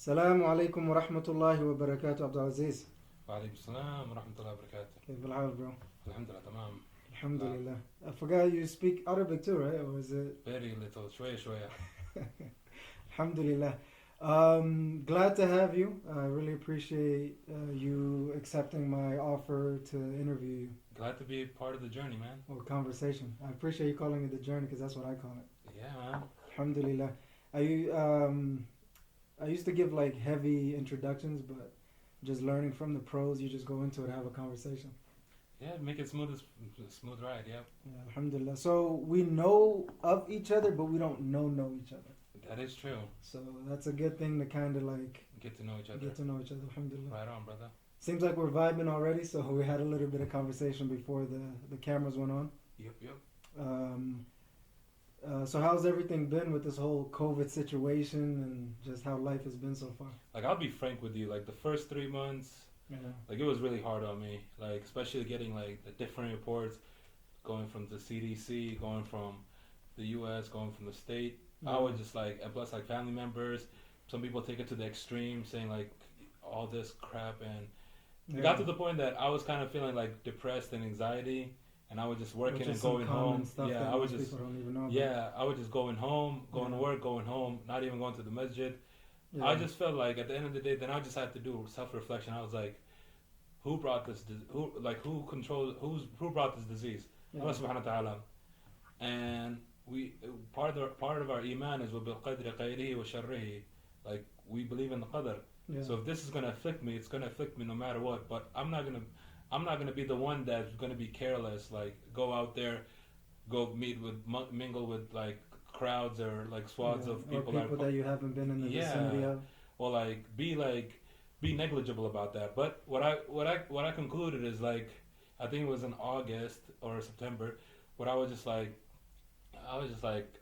السلام عليكم ورحمة الله وبركاته Abdulaziz. وعليكم السلام ورحمة الله وبركاته. كيف الحال bro? الحمد لله تمام. الحمد لله. I forgot you speak Arabic too, right? Or is it? Very little, شوية شوية. Alhamdulillah. Glad to have you. I really appreciate you accepting my offer to interview you. Glad to be part of the journey, man. Or conversation. I appreciate you calling it the journey because that's what I call it. Yeah, man. Alhamdulillah. I used to give like heavy introductions, but just learning from the pros, you just go into it, have a conversation. Yeah, make it smooth ride, yeah. Yeah, alhamdulillah. So we know of each other, but we don't know each other. That is true. So that's a good thing to kind of like get to know each other. Alhamdulillah. Right on, brother. Seems like we're vibing already, so we had a little bit of conversation before the cameras went on. Yep. So how's everything been with this whole COVID situation and just how life has been so far? Like, I'll be frank with you, like the first 3 months, like it was really hard on me, like especially getting like the different reports, going from the CDC, going from the US, going from the state. I was just like, and plus like family members, some people take it to the extreme, saying like all this crap, and it got to the point that I was kind of feeling like depressed and anxiety, and I was just working and going home. I was just going home, going to work, going home, not even going to the masjid. I just felt like at the end of the day, then I just had to do self-reflection. I was like, who brought this? Who brought this disease? Allah subhanahu wa ta'ala. And we part of our iman is وَبِالْقَدْرِ خَيْرِهِ وَشَرِّهِ. Like, we believe in the qadr. So if this is gonna afflict me, it's gonna afflict me no matter what. But I'm not gonna be the one that's gonna be careless. Like, go out there, go mingle with like crowds or like swaths of people, or people that you haven't been in the vicinity of. Or like be negligible about that. But what I concluded is, like, I think it was in August or September, where I was just like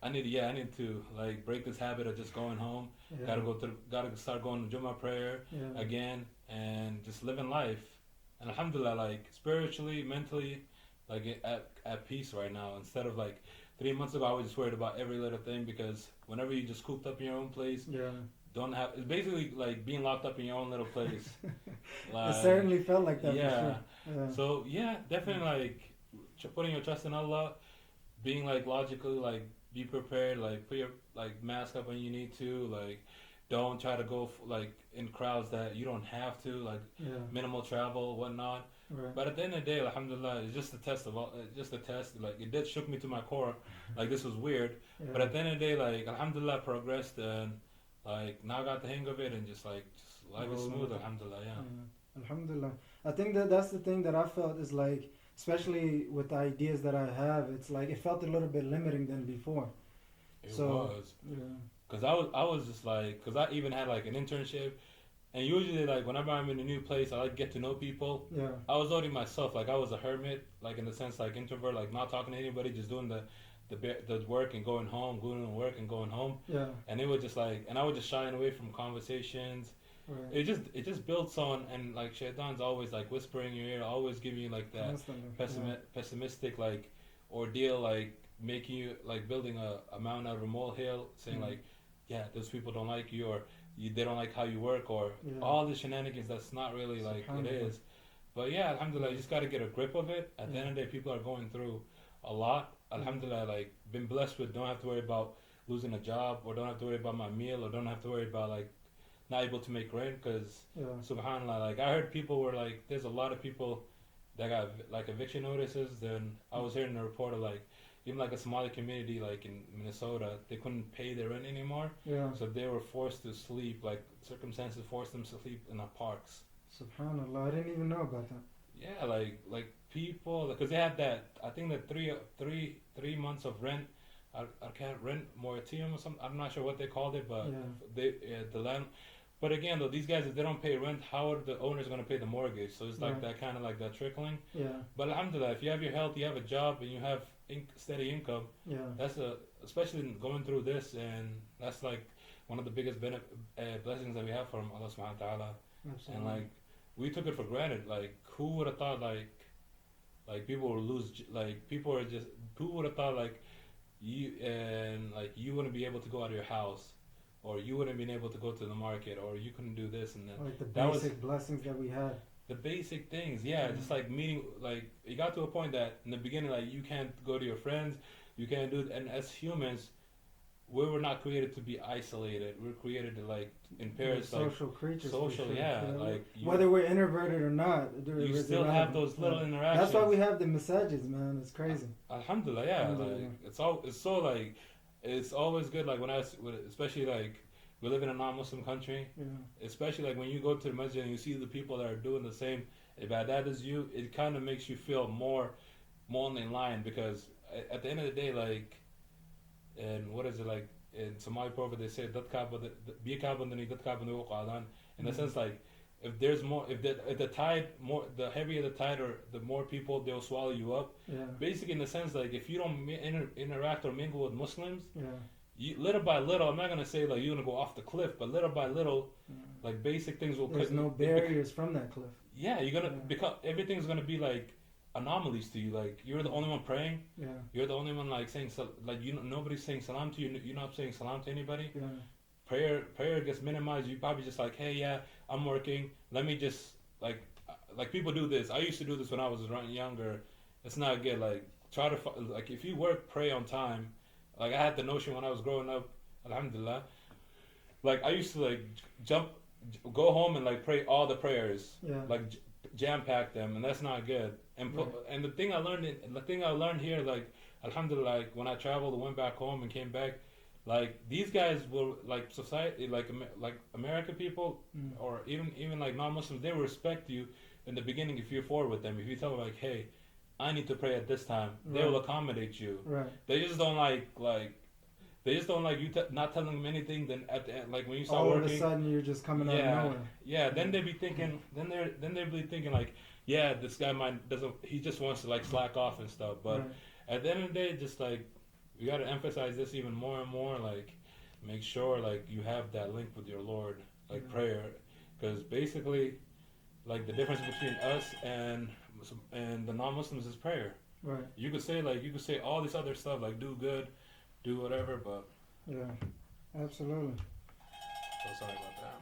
I need to like break this habit of just going home. Gotta start going to Jummah prayer again and just living life. And alhamdulillah, like spiritually, mentally, like at peace right now. Instead of like 3 months ago, I was just worried about every little thing, because whenever you just cooped up in your own place, it's basically like being locked up in your own little place. Like, it certainly felt like that. For sure. So definitely like putting your trust in Allah, being like logically, like be prepared, like put your like mask up when you need to, like don't try to go like in crowds that you don't have to, like minimal travel, whatnot. But at the end of the day, alhamdulillah, it's just a test like it did shook me to my core, like this was weird, but at the end of the day, like alhamdulillah, progressed, and like now I got the hang of it, and just life is smooth, alhamdulillah. Alhamdulillah. I think that's the thing that I felt is like, especially with the ideas that I have, it's like it felt a little bit limiting than before. It was. Because I was just like, because I even had like an internship, and usually like whenever I'm in a new place, I like get to know people. I was already myself, like I was a hermit, like in the sense like introvert, like not talking to anybody, just doing the work and going home, going to work and going home. And it was just like, and I was just shying away from conversations. It just builds on, and like shaitan's always like whispering in your ear, always giving you like that pessimistic like ordeal, like making you like building a mountain out of a molehill, saying like, those people don't like you, or they don't like how you work, or all the shenanigans. That's not really like it is. But alhamdulillah, you just got to get a grip of it. At the end of the day, people are going through a lot. Alhamdulillah, like been blessed with, don't have to worry about losing a job, or don't have to worry about my meal, or don't have to worry about like not able to make rent, because subhanallah, like I heard people were like, there's a lot of people that got like eviction notices. Then I was hearing a report of like, even like a Somali community like in Minnesota, they couldn't pay their rent anymore, so they were forced to sleep, like circumstances forced them to sleep in the parks. Subhanallah, I didn't even know about that. Like people, because they had that, I think that three months of rent, I can't rent moratorium or something, I'm not sure what they called it, but the land. But again, though, these guys, if they don't pay rent, how are the owners going to pay the mortgage? So it's like that kind of like that trickling. But alhamdulillah, if you have your health, you have a job, and you have steady income, that's especially going through this, and that's like one of the biggest blessings that we have from Allah subhanahu wa ta'ala. And like we took it for granted. Like who would have thought like people would lose, like who would have thought like you wouldn't be able to go out of your house, or you wouldn't been able to go to the market, or you couldn't do this and then. Like the basic blessings that we had. The basic things, yeah, just like meeting, like it got to a point that in the beginning, like you can't go to your friends, you can't do it, and as humans, we were not created to be isolated. We were created to like in pairs, like social creatures. Social, sure. yeah, like whether we're introverted or not, you still have those little interactions. That's why we have the messages, man. It's crazy. Alhamdulillah, yeah, like it's so like it's always good. Like when especially like. We live in a non-Muslim country, especially like when you go to the masjid and you see the people that are doing the same ibadat as you, it kind of makes you feel more in line, because at the end of the day, like, and what is it like in Somali proverb, they say in the sense like if there's more, if the tide more, the heavier the tide, or the more people they'll swallow you up. Basically, in the sense like if you don't interact or mingle with Muslims. Little by little, I'm not gonna say like you're gonna go off the cliff, but little by little, like basic things will. There's no barriers from that cliff. Yeah, you're gonna because everything's gonna be like anomalies to you. Like you're the only one praying. You're the only one like saying like nobody's saying salam to you. You're not saying salam to anybody. Prayer gets minimized. You probably just like, hey, yeah, I'm working. Let me just like people do this. I used to do this when I was younger. It's not good. Like try to like if you work, pray on time. Like I had the notion when I was growing up, alhamdulillah, like I used to like go home and like pray all the prayers, like jam pack them, and that's not good. And and the thing I learned here, like alhamdulillah, like when I traveled and went back home and came back, like these guys were like society, like American people, or even like non-Muslims, they will respect you in the beginning if you're forward with them. If you tell them like, hey, I need to pray at this time, they will accommodate you. They just don't like you not telling them anything. Then at the end, like when you start working, all of a sudden you're just coming out of nowhere. Yeah. Then they be thinking. Then they be thinking like, yeah, this guy he just wants to like slack off and stuff. But at the end of the day, just like we got to emphasize this even more and more. Like make sure like you have that link with your Lord, like prayer, because basically, like the difference between us and the non-Muslims is prayer. You could say all this other stuff like do good, do whatever, but absolutely. So sorry about that.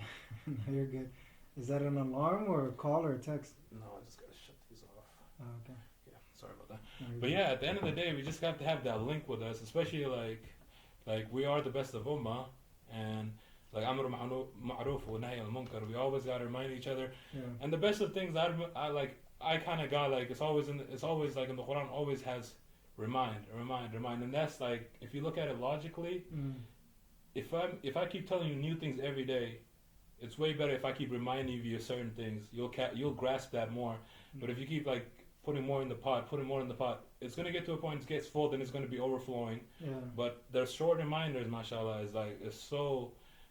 No, you're good. Is that an alarm or a call or a text? No, I just gotta shut these off. Oh, okay. Yeah, sorry about that. No, but yeah, at the end of the day, we just have to have that link with us, especially like we are the best of ummah, and like amr ma'ruf wa nahy al-munkar. We always gotta remind each other. And the best of things I kind of got like it's always like in the Quran always has remind, and that's like if you look at it logically, if I keep telling you new things every day, it's way better if I keep reminding you of certain things. You'll grasp that more. But if you keep like putting more in the pot, it's gonna get to a point it gets full, then it's gonna be overflowing. But the short reminders, mashallah, is like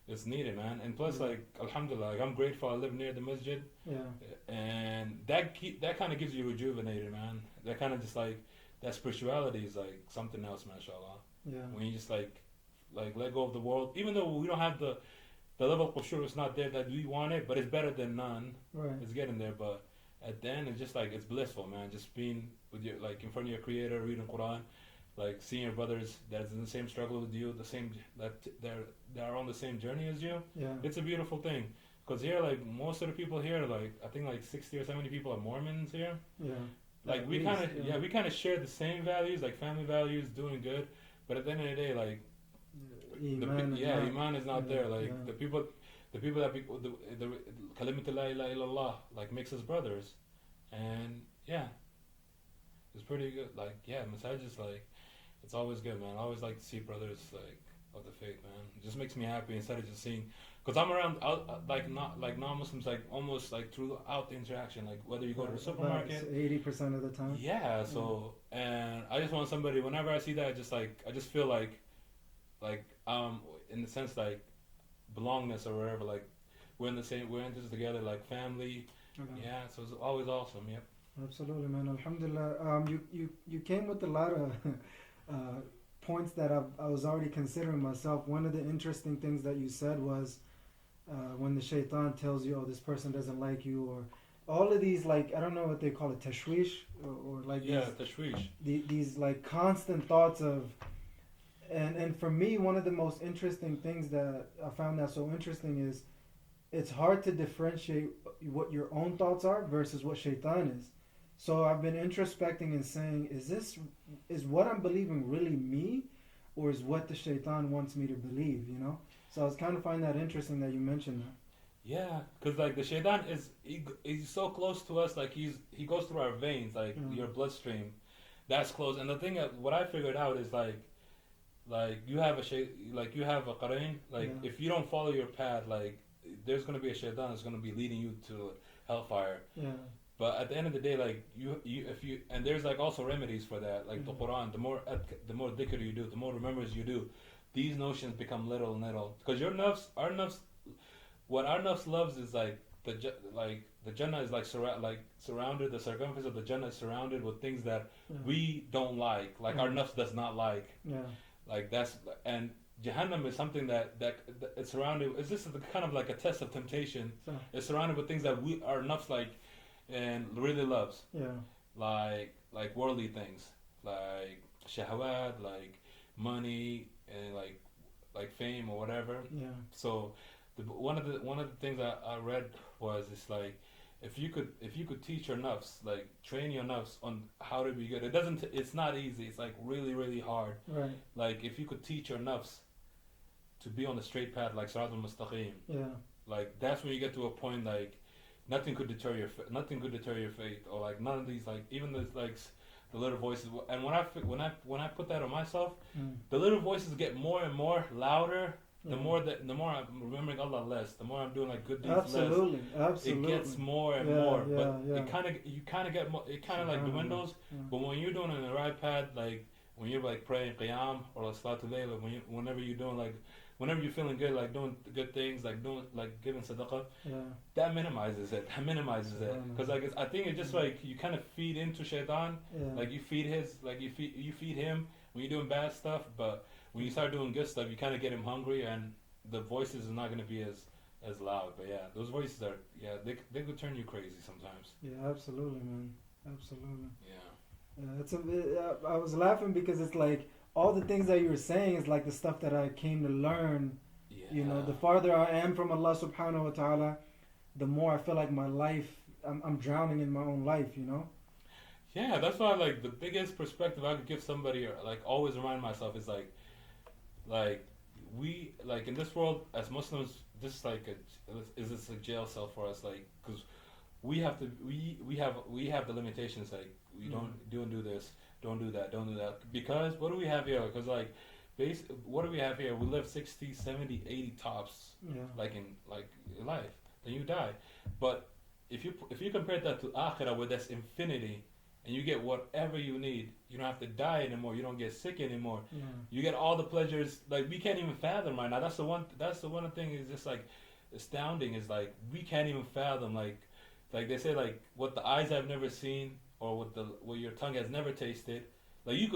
it's needed, man. And plus, like, alhamdulillah, like, I'm grateful I live near the masjid. And that kind of gives you rejuvenated, man. That kind of just like, that spirituality is like something else, mashallah. When you just like let go of the world, even though we don't have the level of qusur is not there that we want it, but it's better than none. It's getting there, but at the end, it's just like, it's blissful, man. Just being with your, like, in front of your creator, reading Quran. Like seeing your brothers that's in the same struggle with you, the same that they're on the same journey as you. It's a beautiful thing. Cause here, like most of the people here, like I think like 60 or 70 people are Mormons here. Like we kind of share the same values, like family values, doing good. But at the end of the day, like Iman is not there. Like the people that the kalimat la ilaha illallah like makes us brothers, and it's pretty good. Like masajid is like. It's always good, man. I always like to see brothers like of the faith, man. It just makes me happy instead of just seeing, because I'm around non-Muslims like almost like throughout the interaction, like whether you go to the supermarket, 80% of the time. So and I just want somebody. Whenever I see that, I just feel like in the sense like belongingness or whatever. Like we're in this together, like family. So it's always awesome. Absolutely, man. Alhamdulillah. You came with a lot of points that I was already considering myself. One of the interesting things that you said was when the shaitan tells you, oh, this person doesn't like you, or all of these, like, I don't know what they call it, tashwish, or like tashwish. These like constant thoughts of, And for me, one of the most interesting things that I found that so interesting is it's hard to differentiate what your own thoughts are versus what shaitan is. So I've been introspecting and saying, is what I'm believing really me, or is what the shaitan wants me to believe? You know. So I was kind of finding that interesting that you mentioned that. Yeah, because like the shaitan he's so close to us, like he goes through our veins, like your bloodstream. That's close. And the thing that what I figured out is like you have you have a qarain, like if you don't follow your path, like there's gonna be a shaitan that's gonna be leading you to hellfire. Yeah. But at the end of the day, like you if you and there's like also remedies for that, like the Quran. The more dhikr you do, the more remembers you do, these notions become little and little. Because our nafs, what our nafs loves is like the Jannah is like surrounded. The circumference of the Jannah is surrounded with things that we don't like our nafs does not like. Yeah. Like that's and Jahannam is something that it's surrounded. It's just kind of like a test of temptation. So, it's surrounded with things that our nafs like and really loves. Yeah. Like worldly things, like shahwat, like money, and like fame or whatever. Yeah. So one of the things I read was it's like if you could teach your nafs, like train your nafs on how to be good. It's not easy. It's like really really hard. Right. Like if you could teach your nafs to be on the straight path, like Sirat al-Mustaqim. Yeah. Like that's when you get to a point like nothing could deter your faith, or like none of these, like even the little voices. And when I put that on myself, the little voices get more and more louder. The more I'm remembering Allah less, the more I'm doing like good deeds Absolutely. It gets more and more. Yeah, but you kind of get more. It kind of like dwindles. Yeah. But when you're doing it in the right path, like when you're like praying qiyam or like salatul layl, whenever you're doing like. Whenever you're feeling good, like doing good things, like giving sadaqah, that minimizes it. Because I think it's just like you kind of feed into shaitan, like you feed him when you're doing bad stuff. But when you start doing good stuff, you kind of get him hungry, and the voices are not going to be as loud. But yeah, those voices are they could turn you crazy sometimes. Yeah, absolutely, man, absolutely. Yeah. I was laughing because it's like. All the things that you were saying is like the stuff that I came to learn. Yeah. You know, the farther I am from Allah subhanahu wa ta'ala, the more I feel like my life, I'm drowning in my own life, you know? Yeah, that's why like the biggest perspective I could give somebody, or like always remind myself, is like we, like in this world as Muslims, this is like this a jail cell for us, like, because we have the limitations, like we don't do this. Don't do that. Because what do we have here? Because what do we have here? We live 60, 70, 80 tops, like in life. Then you die. But if you compare that to Akhirah, where that's infinity, and you get whatever you need, you don't have to die anymore. You don't get sick anymore. Yeah. You get all the pleasures. Like we can't even fathom right now. That's the one thing is just like astounding. Is like we can't even fathom. Like they say, like what the eyes have never seen. Or what your tongue has never tasted, like you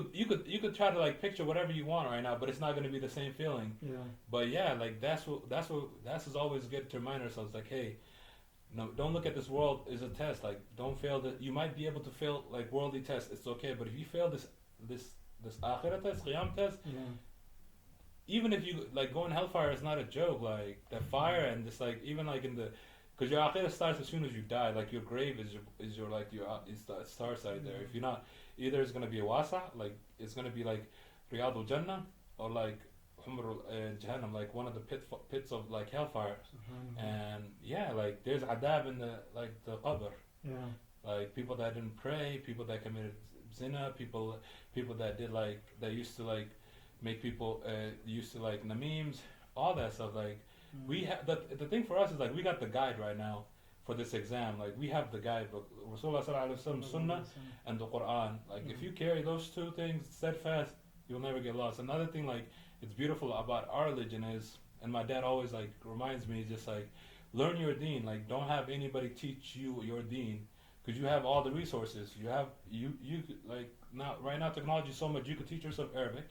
could try to like picture whatever you want right now, but it's not going to be the same feeling. Yeah. But yeah, like that's always good to remind ourselves, like, hey, no, don't look at this world as a test. Like, don't fail that. You might be able to fail like worldly tests. It's okay, but if you fail this akhirah test, qiyam test, even if you like going hellfire is not a joke. Like the fire and this, like even like in the. Because your akhirah starts as soon as you die. Like your grave is the star side there. If you're not, either it's gonna be a wasa, like it's gonna be like Riyadul Jannah, or like Humrul Jahannam, like one of the pits of like hellfire. And yeah, like there's adab in the qabr. Yeah. Like people that didn't pray, people that committed zina, people that did that used to like make people used to like nameems, all that stuff. Like we have the thing for us is like we got the guide right now for this exam. Like we have the guidebook, Rasulullah sallallahu alaihi wasallam, Sunnah, and the Quran. Like if you carry those two things steadfast, you'll never get lost. Another thing like it's beautiful about our religion is, and my dad always like reminds me, just like learn your deen. Like don't have anybody teach you your deen, because you have all the resources. You have you like now right now technology is so much, you could teach yourself Arabic.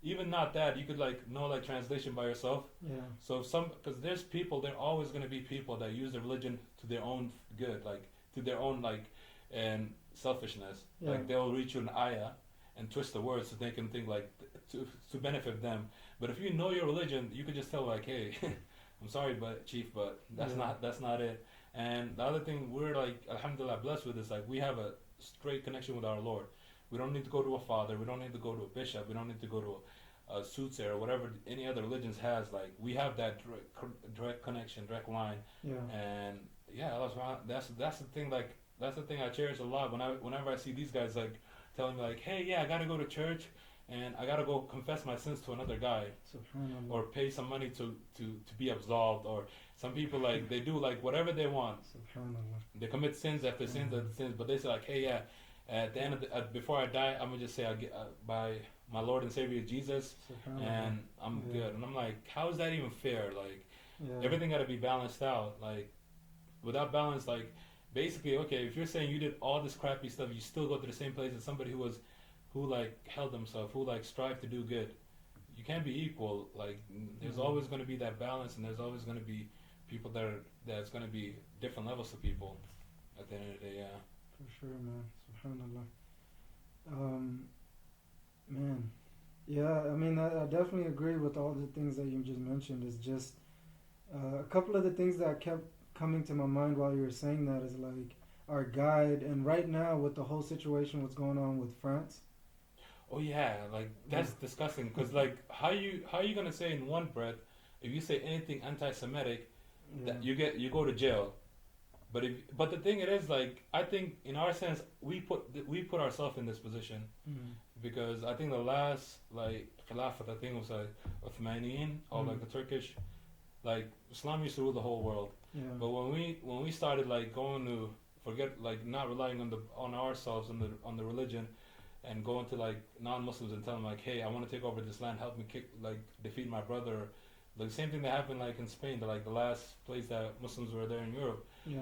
Even not that, you could like know like translation by yourself. Yeah. So because there's people, there are always going to be people that use their religion to their own good, like to their own like and selfishness. Yeah. Like they'll read you an ayah and twist the words so they can think like to benefit them. But if you know your religion, you could just tell like, hey, I'm sorry, but chief, but that's not it. And the other thing we're like, alhamdulillah, blessed with is like we have a straight connection with our Lord. We don't need to go to a father. We don't need to go to a bishop. We don't need to go to a soothsayer or whatever any other religions has. Like we have that direct connection, direct line. Yeah. And yeah, that's the thing. Like that's the thing I cherish a lot. Whenever I see these guys like telling me like, hey, yeah, I gotta go to church and I gotta go confess my sins to another guy, or pay some money to be absolved, or some people like they do like whatever they want. They commit sins after sins after sins, but they say like, hey, yeah, at the end of before I die, I'm gonna just say I get by my Lord and Savior Jesus, and I'm good. And I'm like, how is that even fair? Like everything gotta be balanced out. Like without balance, like basically, okay, if you're saying you did all this crappy stuff, you still go to the same place as somebody who like held themselves, who like strived to do good. You can't be equal. Like there's always going to be that balance, and there's always going to be people that's going to be different levels of people at the end of the day. Yeah, for sure, man. Subhanallah. Man, yeah, I mean, I definitely agree with all the things that you just mentioned. It's just a couple of the things that kept coming to my mind while you were saying that is like our guide, and right now with the whole situation, what's going on with France. Oh yeah, like that's disgusting. Cause like how you gonna say in one breath, if you say anything anti-Semitic, that you go to jail. But the thing it is like I think in our sense we put ourselves in this position because I think the last like Khilafat I think was like Uthmaniyin or like the Turkish, like Islam used to rule the whole world. Yeah. But when we started like going to forget like not relying on ourselves on the religion, and going to like non-Muslims and tell them like, hey, I want to take over this land, help me defeat my brother. Like the same thing that happened like in Spain, like the last place that Muslims were there in Europe. Yeah.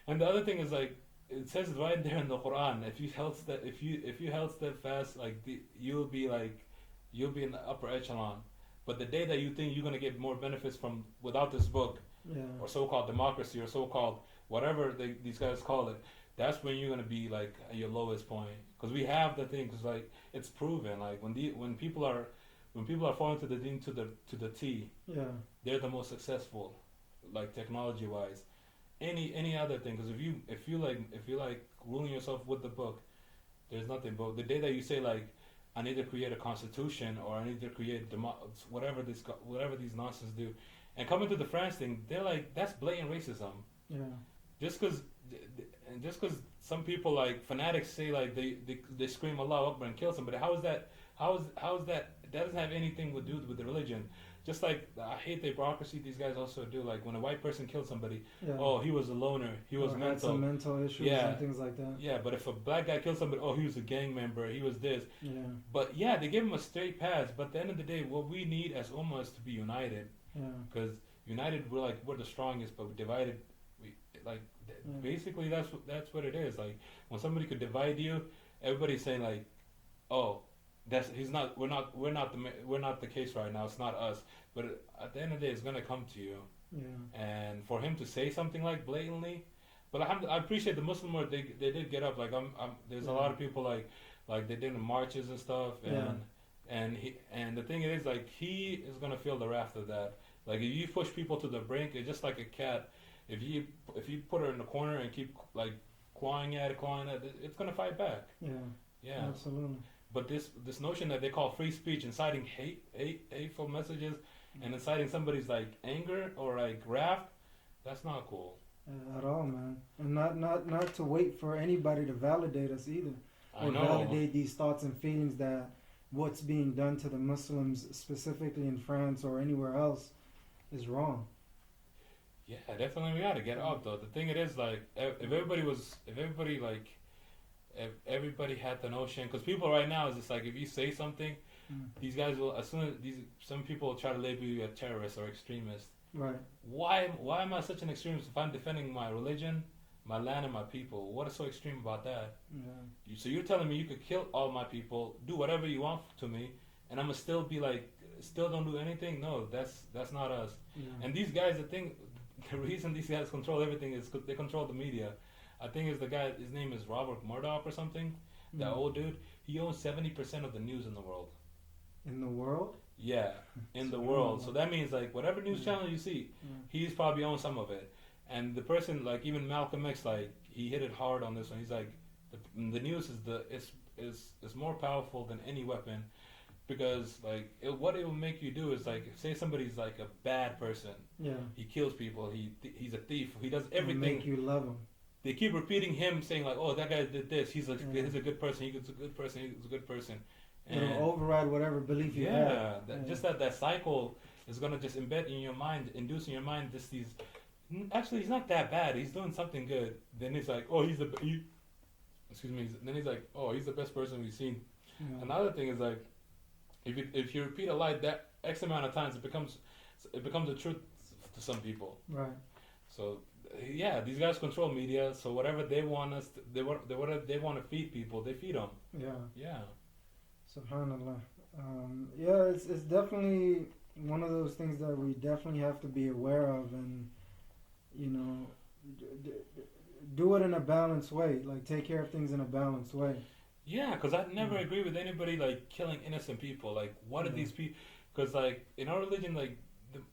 And the other thing is like it says right there in the Quran, if you held steadfast, like you'll be in the upper echelon. But the day that you think you're gonna get more benefits from without this book, or so-called democracy, or so-called whatever these guys call it, that's when you're gonna be like at your lowest point. Because we have the thing, because like it's proven, like when people are falling to the deen to the T, they're the most successful, like technology wise. Any other thing, because if you like ruling yourself with the book, there's nothing. But the day that you say like, I need to create a constitution, or I need to create whatever these nonsense do, and coming to the France thing, they're like, that's blatant racism. Yeah. Just because some people like fanatics say like they scream Allah Akbar and kill somebody. How is that? That doesn't have anything to do with the religion. Just like I hate the hypocrisy these guys also do. Like when a white person kills somebody, oh, he was a loner, he was mental, had some mental issues and things like that. Yeah, but if a black guy kills somebody, oh, he was a gang member, he was this. Yeah. But yeah, they give him a straight pass. But at the end of the day, what we need as Ummah is to be united. Yeah. Because united, we're the strongest, but divided, basically that's what it is. Like when somebody could divide you, everybody's saying like, oh, we're not the case right now. It's not us. But at the end of the day, it's gonna come to you. Yeah. And for him to say something like blatantly, but I appreciate the Muslim world. They did get up. Like there's a lot of people like they did in marches and stuff. And the thing is like he is gonna feel the wrath of that. Like if you push people to the brink, it's just like a cat. If you put her in the corner and keep like clawing at it, it's gonna fight back. Yeah. Yeah. Absolutely. But this notion that they call free speech, inciting hateful messages, and inciting somebody's like anger or like wrath, that's not cool. At all, man. And not to wait for anybody to validate us either, or validate these thoughts and feelings that what's being done to the Muslims specifically in France or anywhere else is wrong. Yeah, definitely we gotta get up though. The thing it is like if everybody had the notion, because people right now is just like if you say something, these guys will some people will try to label you a terrorist or extremist. Right. Why am I such an extremist if I'm defending my religion, my land, and my people? What is so extreme about that? Yeah. So you're telling me you could kill all my people, do whatever you want to me, and I'm gonna still be like, still don't do anything? No, that's not us. Yeah. And these guys, the reason these guys control everything is because they control the media. I think it's the guy, his name is Robert Murdoch or something, that old dude. He owns 70% of the news in the world. In the world? Yeah, in the world. So that means like whatever news channel you see, he's probably on some of it. And the person, like even Malcolm X, like he hit it hard on this one. He's like, the news is more powerful than any weapon, because like what it will make you do is like, say somebody's like a bad person. Yeah. He kills people. He's a thief. He does everything. It'll make you love him. They keep repeating him saying like, oh, that guy did this. He's a good person. He's a good person. He's a good person. And it'll override whatever belief you have. Just that cycle is gonna just embed in your mind, induce in your mind just these. Actually, he's not that bad. He's doing something good. Then he's like, oh, excuse me. Then he's like, oh, he's the best person we've seen. Yeah. Another thing is like, if you repeat a lie that X amount of times, it becomes a truth to some people. Right. So yeah, these guys control media. So whatever they want us, whatever they want to feed people, they feed them. Yeah. Yeah. Subhanallah. Yeah, it's definitely one of those things that we definitely have to be aware of, and you know, do it in a balanced way. Like take care of things in a balanced way. Yeah, because I never agree with anybody like killing innocent people. Like, what are these people? Because like in our religion, like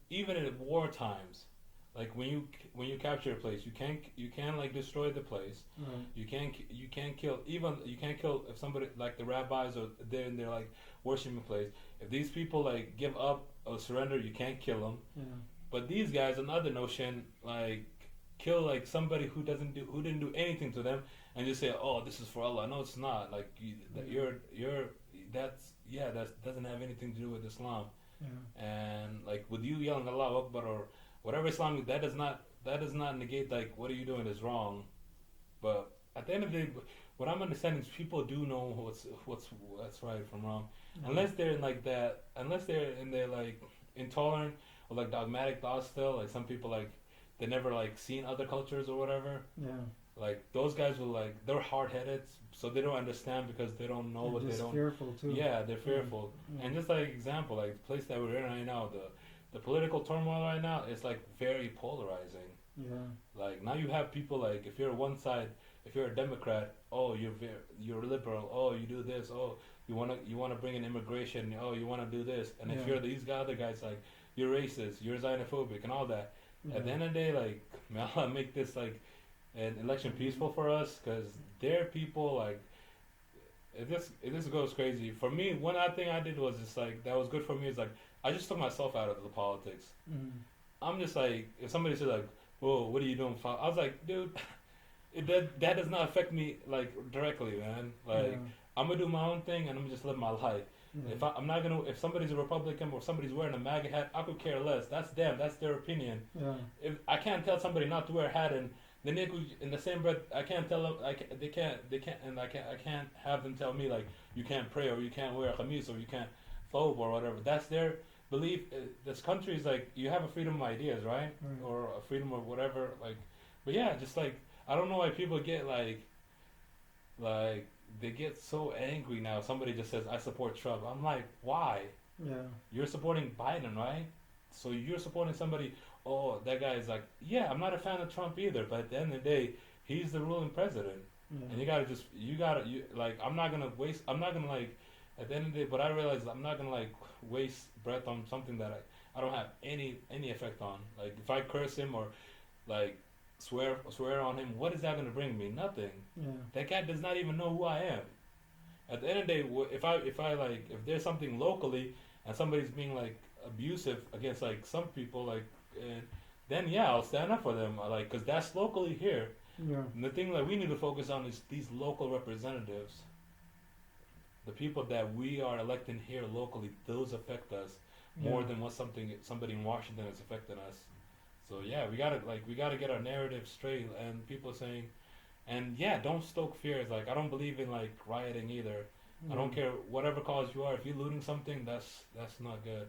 even in war times, like when you capture a place, you can't like destroy the place. Right. You can't kill if somebody like the rabbis or they're in their like worshiping place. If these people like give up or surrender, you can't kill them. Yeah. But these guys, another notion, like kill like somebody who didn't do anything to them, and just say, oh, this is for Allah. No, it's not. Like that doesn't have anything to do with Islam. Yeah. And like with you yelling Allahu Akbar or whatever Islam, that does not negate like what are you doing is wrong. But at the end of the day, what I'm understanding is people do know what's right from wrong, unless they're in like that, unless they're in their like intolerant or like dogmatic thoughts still. Like some people like they never like seen other cultures or whatever. Yeah. Like those guys will like they're hard headed, so they don't understand because they don't know what they don't. They're fearful too. Yeah, they're fearful. Yeah. And just like example, like the place that we're in right now, the political turmoil right now is like very polarizing. Yeah. Like now you have people like if you're one side, if you're a Democrat, oh you're liberal, oh you do this, oh you wanna bring in immigration, oh you wanna do this, and if you're these other guys like you're racist, you're xenophobic, and all that. Yeah. At the end of the day, like may Allah make this like an election peaceful for us, because their people like if this goes crazy for me. One odd thing I did was just like that was good for me is like I just took myself out of the politics. I'm just like if somebody said like, whoa, what are you doing? I was like, dude, that does not affect me like directly, man. Like I'm gonna do my own thing and I'm gonna just live my life. If somebody's a Republican or somebody's wearing a MAGA hat, I could care less. That's them. That's their opinion. Yeah. If I can't tell somebody not to wear a hat, and then in the same breath, I can't tell them. They can't have them tell me like you can't pray or you can't wear a khamis or you can't thobe or whatever. That's their belief. This country is like you have a freedom of ideas, right? Or a freedom of whatever. Like, but yeah, just like I don't know why people get like they get so angry now. Somebody just says, I support Trump. I'm like, why? Yeah. You're supporting Biden, right? So you're supporting somebody, oh, that guy is like, yeah, I'm not a fan of Trump either, but at the end of the day, he's the ruling president. Yeah. And I'm not going to like, at the end of the day, but I realize I'm not going to like waste breath on something that I don't have any effect on. Like if I curse him or like, swear on him, what is that going to bring me? Nothing. Yeah. That guy does not even know who I am. At the end of the day, if there's something locally and somebody's being like abusive against like some people, like then yeah, I'll stand up for them, like because that's locally here. Yeah. And the thing that we need to focus on is these local representatives, the people that we are electing here locally. Those affect us more than what somebody in Washington is affecting us. So yeah, we gotta get our narrative straight, and people saying, and yeah, don't stoke fears. Like I don't believe in like rioting either. I don't care whatever cause you are. If you're looting something, that's not good.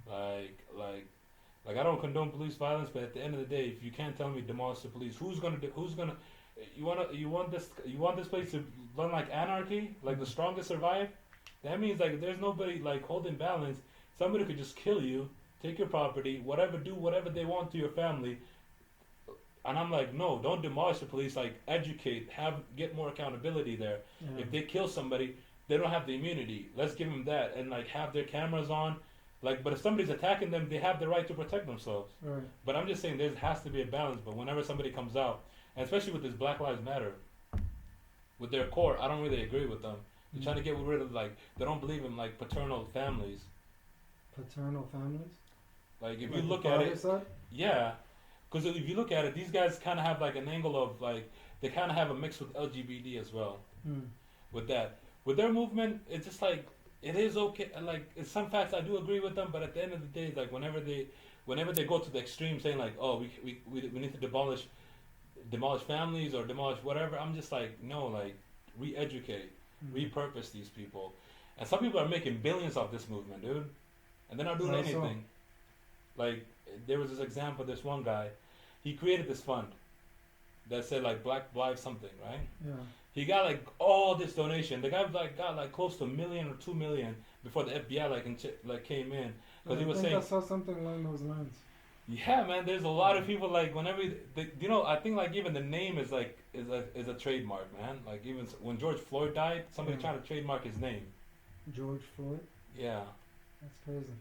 Like I don't condone police violence, but at the end of the day, if you can't tell me demolish the police, who's gonna you want this place to run like anarchy, like the strongest survive? That means like there's nobody like holding balance. Somebody could just kill you. Take your property, do whatever they want to your family. And I'm like, no, don't demolish the police. Like, educate, get more accountability there. Yeah. If they kill somebody, they don't have the immunity. Let's give them that and like have their cameras on. Like, but if somebody's attacking them, they have the right to protect themselves. Right. But I'm just saying there has to be a balance. But whenever somebody comes out, and especially with this Black Lives Matter, with their core, I don't really agree with them. They're trying to get rid of like they don't believe in like paternal families. Paternal families. Like if like you look at it, side? yeah, because if you look at it, these guys kind of have like an angle of like they kind of have a mix with LGBT as well. With that, with their movement, it's just like it is okay. Like in some facts, I do agree with them, but at the end of the day, like whenever they go to the extreme, saying like, oh, we need to demolish families or demolish whatever. I'm just like, no, like re-educate, repurpose these people, and some people are making billions off this movement, dude, and they're not doing anything. Like there was this example, this one guy, he created this fund that said like Black Lives something, right? Yeah. He got like all this donation. The guy like got like close to $1 million or $2 million before the FBI like came in because he was saying. I saw something along those lines. Yeah, man. There's a lot of people like whenever I think like even the name is like is a trademark, man. Like even when George Floyd died, somebody tried to trademark his name. George Floyd. Yeah. That's crazy.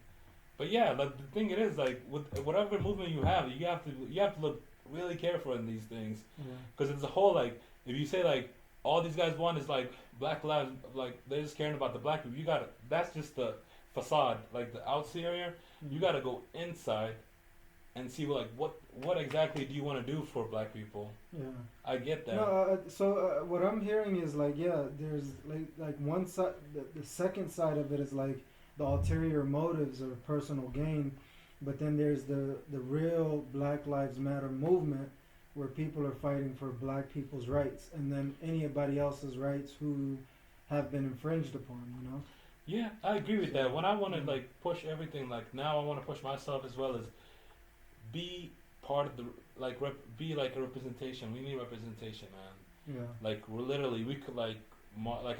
But yeah, like the thing it is like with whatever movement you have to look really careful in these things because it's a whole like if you say like all these guys want is like Black lives, like they're just caring about the black people. That's just the facade, like the outside area. You gotta go inside and see like what exactly do you want to do for black people. Yeah, I get that. No, so what I'm hearing is like there's like one side, the second side of it is like the ulterior motives or personal gain, but then there's the real Black Lives Matter movement where people are fighting for black people's rights and then anybody else's rights who have been infringed upon, you know? Yeah, I agree with that. When I want to like push everything, like now I want to push myself as well as be part of the be like a representation. We need representation, man. Yeah. Like literally, we could like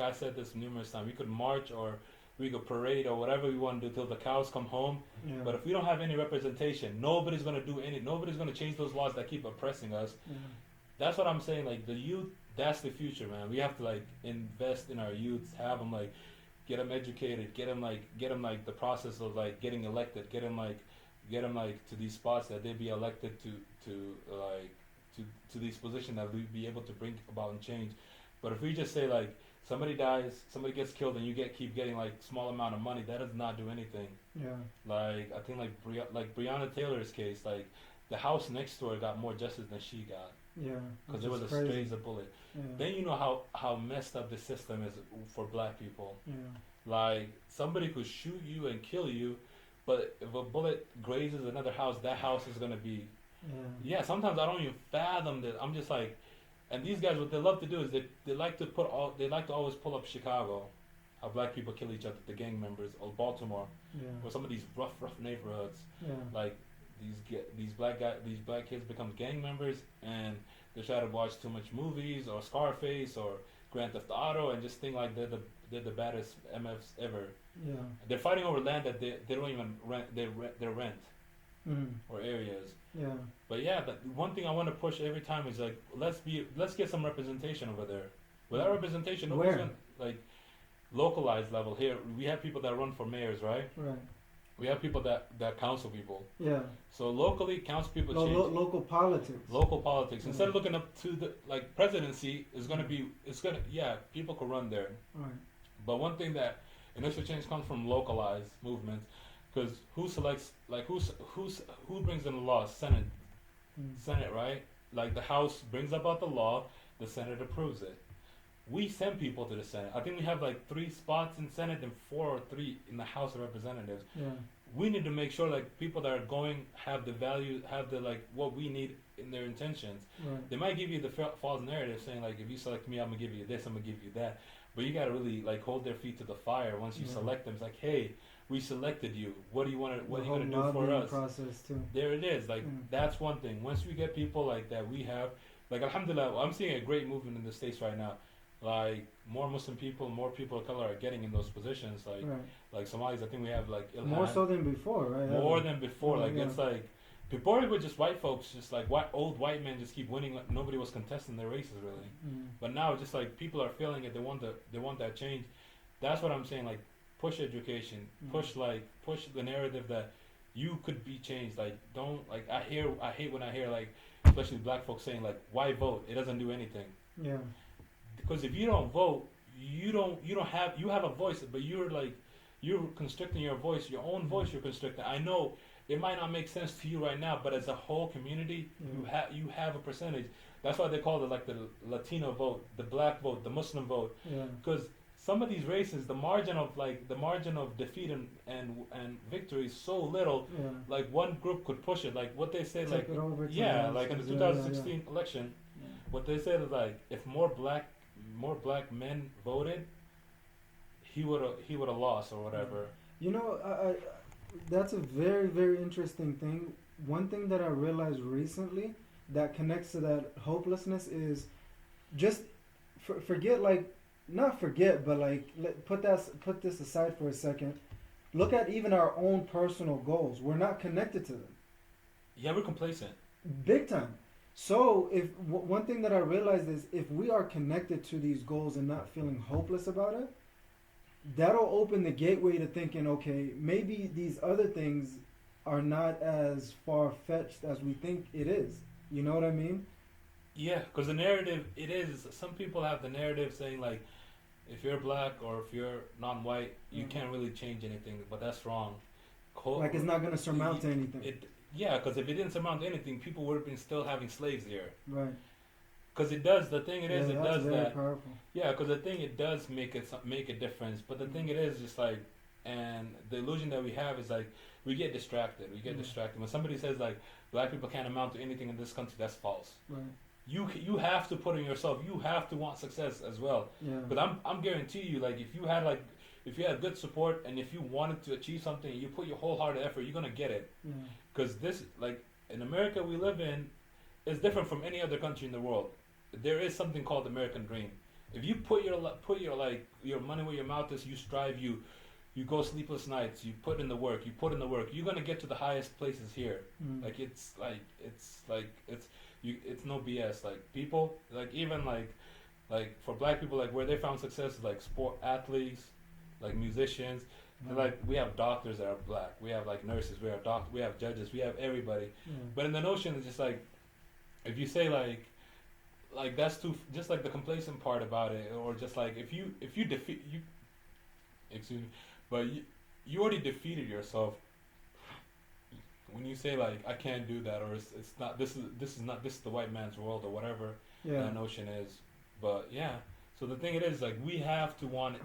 I said this numerous times. We could march or we could parade or whatever we want to do till the cows come home. Yeah. But if we don't have any representation, nobody's gonna do any. Nobody's gonna change those laws that keep oppressing us. Yeah. That's what I'm saying. Like the youth, that's the future, man. We have to like invest in our youths, have them like get them educated, get them like the process of like getting elected, get them like to these spots that they be elected to these positions that we be able to bring about and change. But if we just say like somebody dies, somebody gets killed, and you keep getting like small amount of money, that does not do anything. Yeah. Like I think like Breonna Taylor's case, like the house next door got more justice than she got. Yeah. Because it was straight as a bullet. Yeah. Then you know how messed up the system is for black people. Yeah. Like somebody could shoot you and kill you, but if a bullet grazes another house, that house is gonna be. Yeah. Sometimes I don't even fathom that. I'm just like. And these guys, what they love to do is they like to always pull up Chicago, how black people kill each other, the gang members, or Baltimore, or some of these rough neighborhoods. Yeah. Like these black kids become gang members, and they try to watch too much movies or Scarface or Grand Theft Auto, and just think like they're the baddest MFs ever. Yeah. They're fighting over land that they don't even rent. They rent. Or areas. Yeah. But yeah, the one thing I want to push every time is like let's get some representation over there. Without representation, nobody's gonna, like localized level here. We have people that run for mayors, right? Right. We have people that counsel people. Yeah. So locally, council people change. Local politics. Local politics. Instead of looking up to the like presidency is gonna be people could run there. Right. But one thing that initial change comes from localized movements. Because who selects, like, who brings in the law? Senate. Senate, right? Like, the House brings about the law, the Senate approves it. We send people to the Senate. I think we have, like, 3 spots in Senate and 4 or 3 in the House of Representatives. Yeah. We need to make sure, like, people that are going have the value, have the, like, what we need in their intentions. Right. They might give you the false narrative saying, like, if you select me, I'm going to give you this, I'm going to give you that. But you got to really, like, hold their feet to the fire once you select them. It's like, hey, we selected you. What do you want to? What are you going to do for us? Process too. There it is. Like that's one thing. Once we get people like that, we have like alhamdulillah. I'm seeing a great movement in the States right now. Like more Muslim people, more people of color are getting in those positions. Like Somalis, I think we have like more so than before, right? More than before. Like it's like before it was just white folks, just like old white men just keep winning. Like, nobody was contesting their races really. But now just like people are feeling it. They want that change. That's what I'm saying. Like, push education, push the narrative that you could be changed. Like, don't like I hate when I hear like, especially black folks saying like, why vote? It doesn't do anything. Yeah. Because if you don't vote, you have a voice, but you're constricting your voice, your own voice. You're constricting. I know it might not make sense to you right now, but as a whole community, you have a percentage. That's why they call it like the Latino vote, the black vote, the Muslim vote. Because some of these races, the margin of defeat and victory is so little. Like one group could push it. Like what they said, like it over to like in the 2016 election, what they said is like if more black men voted, he would have lost or whatever. You know, I that's a very, very interesting thing. One thing that I realized recently that connects to that hopelessness is just forget, like, not forget, but like put this aside for a second. Look at even our own personal goals. We're not connected to them. Yeah, we're complacent. Big time. So one thing that I realized is if we are connected to these goals and not feeling hopeless about it, that'll open the gateway to thinking, okay, maybe these other things are not as far-fetched as we think it is. You know what I mean? Yeah, because the narrative, it is, some people have the narrative saying like, if you're black or if you're non-white, you can't really change anything, but that's wrong. Like it's not going to surmount anything. Yeah, because if it didn't surmount anything, people would have been still having slaves here. Right. Because it does. The thing it is, it does that. Powerful. Yeah, because the thing it does make a difference. But the thing it is just like, and the illusion that we have is like we get distracted. We get distracted when somebody says like black people can't amount to anything in this country. That's false. Right. You have to put in yourself. You have to want success as well. Yeah. But I'm guarantee you, like if you had good support and if you wanted to achieve something, you put your wholehearted effort, you're gonna get it. Because this, like in America we live in, is different from any other country in the world. There is something called the American dream. If you put your money where your mouth is, you strive, you go sleepless nights, you put in the work, you're gonna get to the highest places here. Like it's no BS. Like people, like even like for black people, like where they found success is like sport athletes, like musicians, and like we have doctors that are black, we have like nurses, we have judges, we have everybody. But in the notion it's just like if you say like that's too, just like the complacent part about it, or just like if you defeat you, excuse me, but you already defeated yourself when you say like I can't do that, or it's not, this is the white man's world, or whatever that notion is. But yeah, so the thing it is like we have to want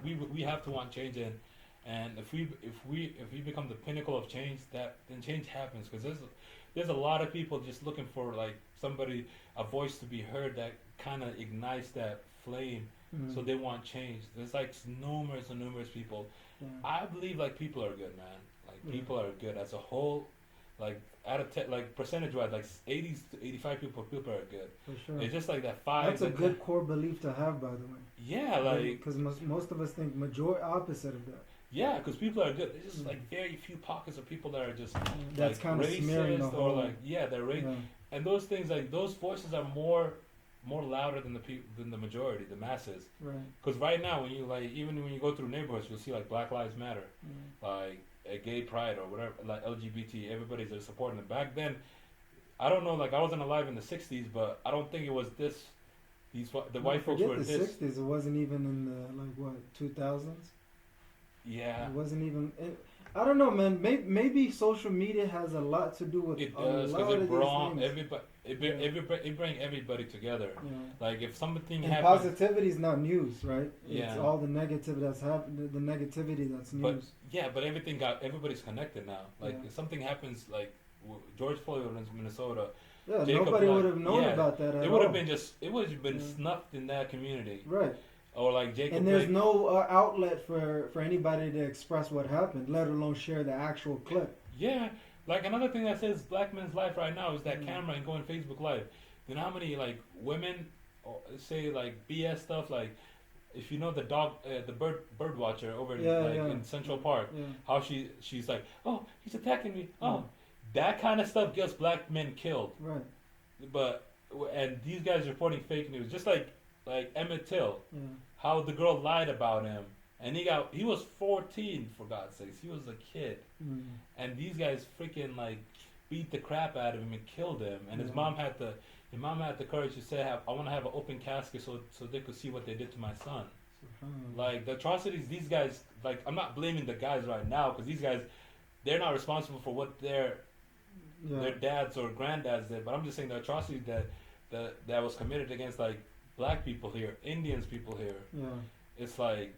change in, and if we become the pinnacle of change, then change happens, because there's a lot of people just looking for like somebody, a voice to be heard that kind of ignites that flame. So they want change. There's like numerous people. I believe like people are good, man. Like people are good as a whole. Like out of like percentage wise, like 80 to 85 people are good. For sure. It's just like that 5. That's a good core belief to have, by the way. Yeah, like because most of us think opposite of that. Yeah, because people are good. There's just like very few pockets of people that are just that's like kind of racist or like they're racist. And those things, like those voices are more louder than the majority, the masses. Right. Because right now, when you like, even when you go through neighborhoods, you'll see like Black Lives Matter, like a gay pride or whatever, like LGBT. Everybody's supporting it. Back then, I don't know. Like I wasn't alive in the '60s, but I don't think it was this. The white folks were this. The '60s. It wasn't even in the 2000s. Yeah. It wasn't even. I don't know, man. Maybe social media has a lot to do with it. Does, because it brought everybody. It bring everybody together. Yeah. Like if something happens, positivity is not news, right? Yeah. It's all the negativity that's happened. The negativity that's news. But everybody's connected now. Like if something happens, like George Floyd in Minnesota. Yeah, nobody would have known about that at all. It would have been snuffed in that community. Right. Or like Jacob. And there's no outlet for anybody to express what happened, let alone share the actual clip. Yeah. Like another thing that says Black men's life right now is that camera and going Facebook Live. You know how many like women say like BS stuff, like if you know the dog, the bird watcher over in Central Park, how she's like, oh, he's attacking me. Oh, that kind of stuff gets black men killed. Right. And these guys reporting fake news, just like Emmett Till, how the girl lied about him. and he was 14, for God's sakes. He was a kid, and these guys freaking like beat the crap out of him and killed him. And his mom had the courage to say, "I want to have an open casket so they could see what they did to my son." Like the atrocities these guys, like, I'm not blaming the guys right now, because these guys, they're not responsible for what their dads or granddads did, but I'm just saying the atrocities that was committed against like black people here, Indians people here. It's like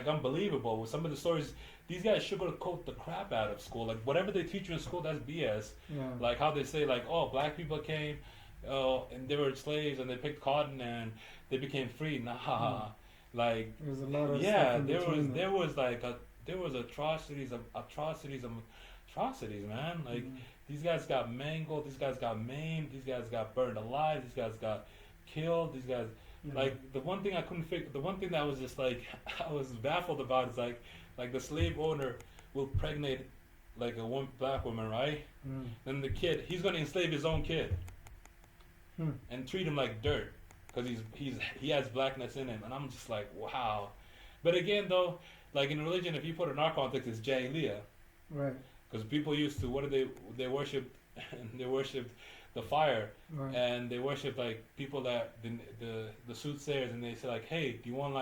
unbelievable. With some of the stories, these guys sugarcoat the crap out of school. Like whatever they teach you in school, that's BS. Like how they say like, oh, black people came, and they were slaves and they picked cotton and they became free. Nah. Like there's a lot of there was atrocities, man. Like these guys got mangled, these guys got maimed, these guys got burned alive, these guys got killed, these guys like the one thing I couldn't figure, the one thing that was just like I was baffled about is like the slave owner will pregnate like a black woman, right? Then the kid, he's gonna enslave his own kid and treat him like dirt. Because he has blackness in him, and I'm just like, wow. But again, though, like in religion, if you put it in our context, it's Jahiliyyah, right? Because people used to, what do they worshipped? They worshipped the fire, and they worshipped like people that the soothsayers, and they say like, hey, do you want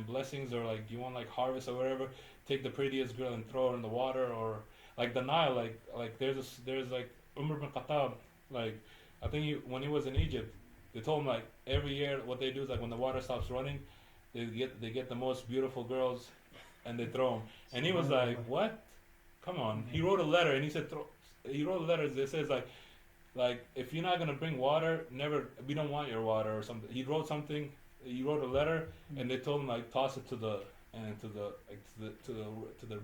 blessings, or like do you want like harvest or whatever? Take the prettiest girl and throw her in the water, or like the Nile, like there's like Umar bin Khattab, like I think when he was in Egypt. They told him like every year what they do is like when the water stops running, they get the most beautiful girls, and they throw them. And he was like, "What? Come on!" He wrote a letter, and he said, he wrote a letter that says like if you're not gonna bring water, we don't want your water or something. He wrote something. He wrote a letter, and they told him like toss it to the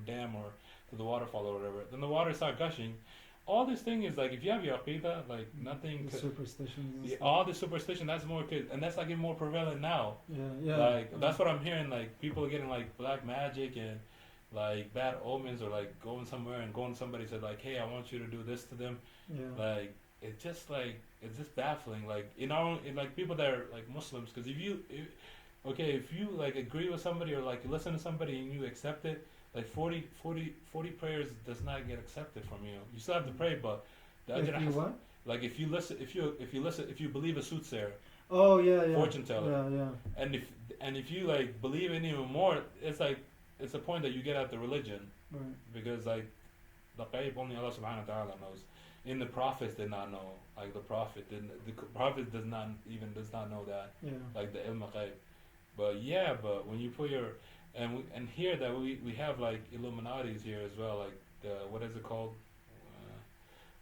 dam or to the waterfall or whatever. Then the water started gushing. All this thing is like if you have your aqidah, like nothing. The superstitions. All the superstition, that's more, and that's like even more prevalent now. That's what I'm hearing. Like people are getting like black magic and like bad omens, or like going somewhere and going to somebody said like, hey, I want you to do this to them. Like it's just baffling. Like in like people that are like Muslims, because if you like agree with somebody or like you listen to somebody and you accept it. Like 40 prayers does not get accepted from you. You still have to pray, but the if you what? Like if you believe a soothsayer. Oh yeah. Fortune teller. Yeah. And if you like believe in even more, it's a point that you get out the religion. Right. Because like the ghaib only Allah subhanahu wa ta'ala knows. In the prophets did not know. Like the prophet does not know that. Like the ilm ghaib. But when you put your and here that we have like Illuminati's here as well, like what is it called,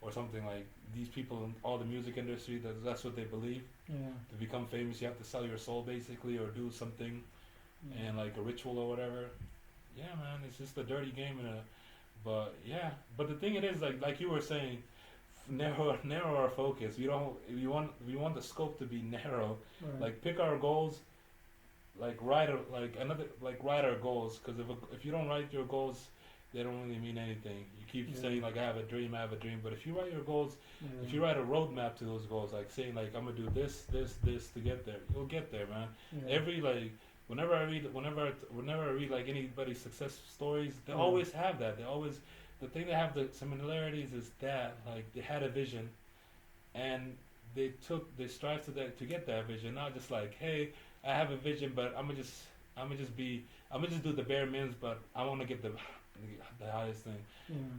or something like these people in all the music industry. That's what they believe. To become famous, you have to sell your soul basically, or do something, and like a ritual or whatever. Yeah, man, it's just a dirty game but the thing it is like you were saying, narrow our focus. We want the scope to be narrow. Like pick our goals. Write our goals, because if you don't write your goals, they don't really mean anything. You keep saying like I have a dream, but if you write your goals, if you write a roadmap to those goals, like saying like I'm gonna do this to get there, you'll get there, man. Every like whenever I read like anybody's success stories, they always have that. The thing that have the similarities is that like they had a vision, and they strive to get that vision, not just like, hey, I have a vision, but I'm gonna just do the bare minimum, but I want to get the highest thing.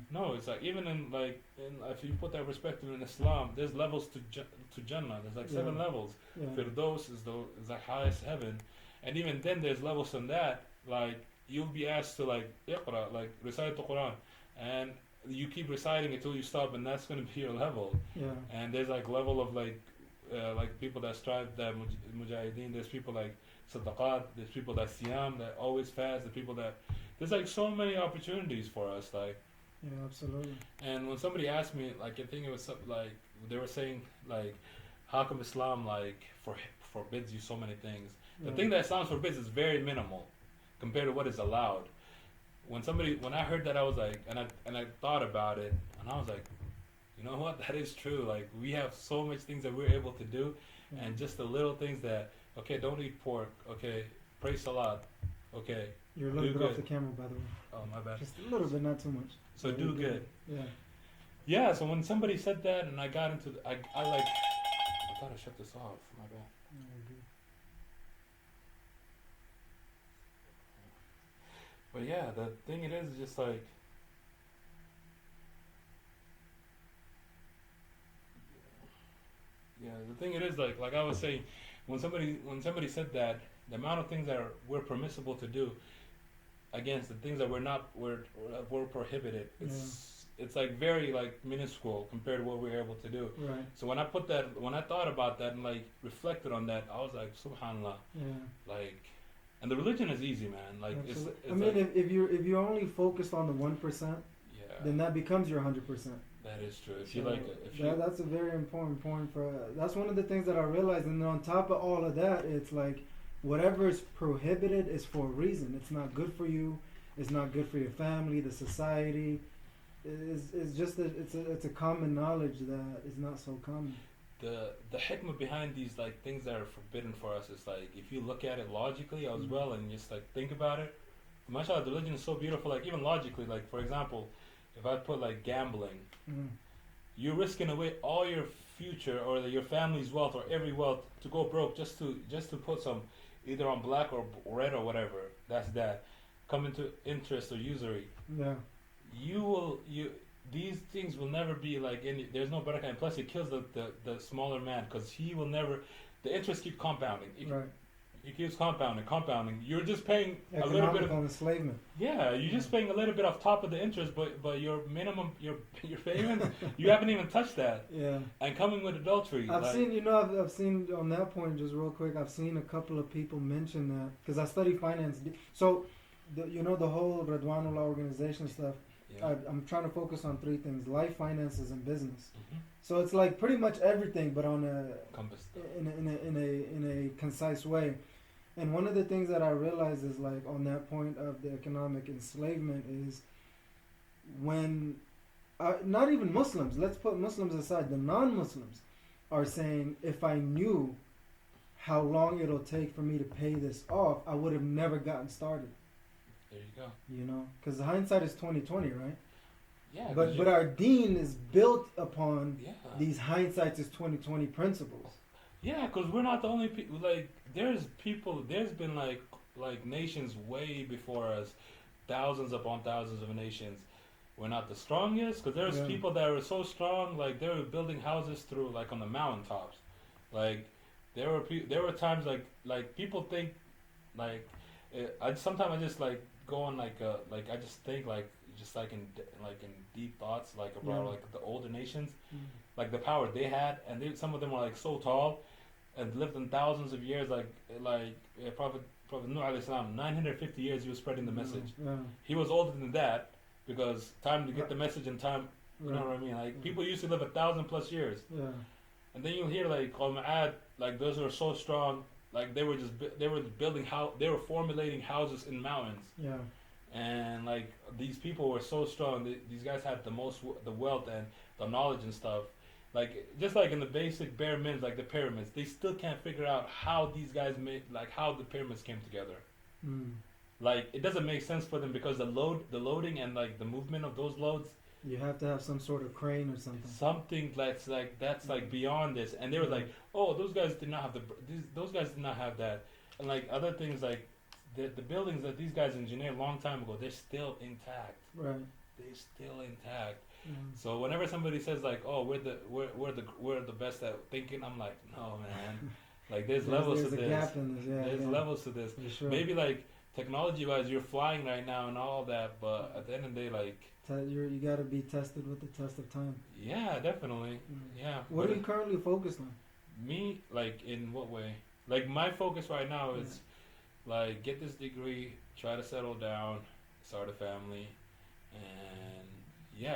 No, it's like even if you put that perspective in Islam, there's levels to Jannah. There's like 7 levels. Firdaus is like highest heaven, and even then there's levels from that. Like you'll be asked to like Iqra, like recite the Quran, and you keep reciting until you stop, and that's gonna be your level. And there's like level of like people that strive, that mujahideen. There's people like sadaqat. There's people that siyam, that always fast. There's like so many opportunities for us, like. Absolutely. And when somebody asked me, like I think it was something like they were saying like, how come Islam like forbids you so many things? The thing that Islam forbids is very minimal compared to what is allowed. When I heard that, I was like, and I thought about it, and I was like, you know what? That is true. Like we have so much things that we're able to do, and just the little things that, okay, don't eat pork. Okay, pray salat. Okay. You're a little bit off the camera, by the way. Oh, my bad. Just a little bit, not too much. So do good. Yeah. Yeah. So when somebody said that, and I got into, I thought I shut this off. My bad. But yeah, the thing it is just like. Yeah, the thing it is like I was saying, when somebody said that, the amount of things that we're permissible to do against the things that we're prohibited, it's like very like minuscule compared to what we're able to do. Right. So when I thought about that and like reflected on that, I was like, subhanallah. Yeah. Like, and the religion is easy, man. Like it's I mean, like, if you're only focused on the 1%, then that becomes your 100%. That is true. If so you like, that's a very important point that's one of the things that I realized. And then on top of all of that, it's like whatever is prohibited is for a reason. It's not good for you. It's not good for your family, the society. It's just that it's a common knowledge that is not so common. The hikmah behind these like things that are forbidden for us is like if you look at it logically as well and just like think about it, mashallah, the religion is so beautiful. Like even logically, like for example, if I put like gambling, you're risking away all your future or your family's wealth or every wealth to go broke just to put some either on black or red or whatever. That's that. Come into interest or usury. Yeah. These things will never be like any. There's no barakah, and plus it kills the smaller man because he will never. The interest keeps compounding. It keeps compounding. You're just paying a little bit of enslavement. Yeah, you're just paying a little bit off top of the interest, but your minimum, your payments, you haven't even touched that. Yeah. And coming with adultery. I've seen on that point just real quick. I've seen a couple of people mention that because I study finance. So, the whole Ridwanullah Organization stuff. Yeah. I'm trying to focus on three things: life, finances, and business. Mm-hmm. So it's like pretty much everything, but on in a concise way. And one of the things that I realized is like on that point of the economic enslavement is when not even Muslims, let's put Muslims aside, the non-Muslims are saying if I knew how long it'll take for me to pay this off, I would have never gotten started. There you go. You know, because hindsight is 20/20, right? Yeah. But our deen is built upon these hindsight is 20/20 principles. Yeah, because we're not the only people. Like, there's been like nations way before us, thousands upon thousands of nations. We're not the strongest because there's people that were so strong, like they were building houses through like on the mountaintops. Like there were times like people think like sometimes I just like go on like I just think like just like in deep thoughts like about like the older nations, like the power they had, and some of them were like so tall and lived in thousands of years, like Prophet Nuh alayhi salam, 950 years he was spreading the message. He was older than that because time to get the message in time, you know what I mean? Like people used to live 1,000+ years. And then you'll hear like Ad, like those who are so strong, like they were formulating houses in mountains. And like these people were so strong. These guys had the wealth and the knowledge and stuff. Like just like in the basic bare minimums, like the pyramids, they still can't figure out how these guys made, like how the pyramids came together. Like it doesn't make sense for them because the loading and like the movement of those loads. You have to have some sort of crane or something. Something that's like beyond this. And they were like, oh, those guys did not have that. And like other things like the buildings that these guys engineered a long time ago, they're still intact. Right. They're still intact. So whenever somebody says like, "Oh, we're the best at thinking," I'm like, "No, man. Like there's levels to this. There's levels to this. Sure. Maybe like technology-wise, you're flying right now and all that, but at the end of the day, like you got to be tested with the test of time. Yeah, definitely. Yeah. What are you currently focused on? Me, like in what way? Like my focus right now is like get this degree, try to settle down, start a family, and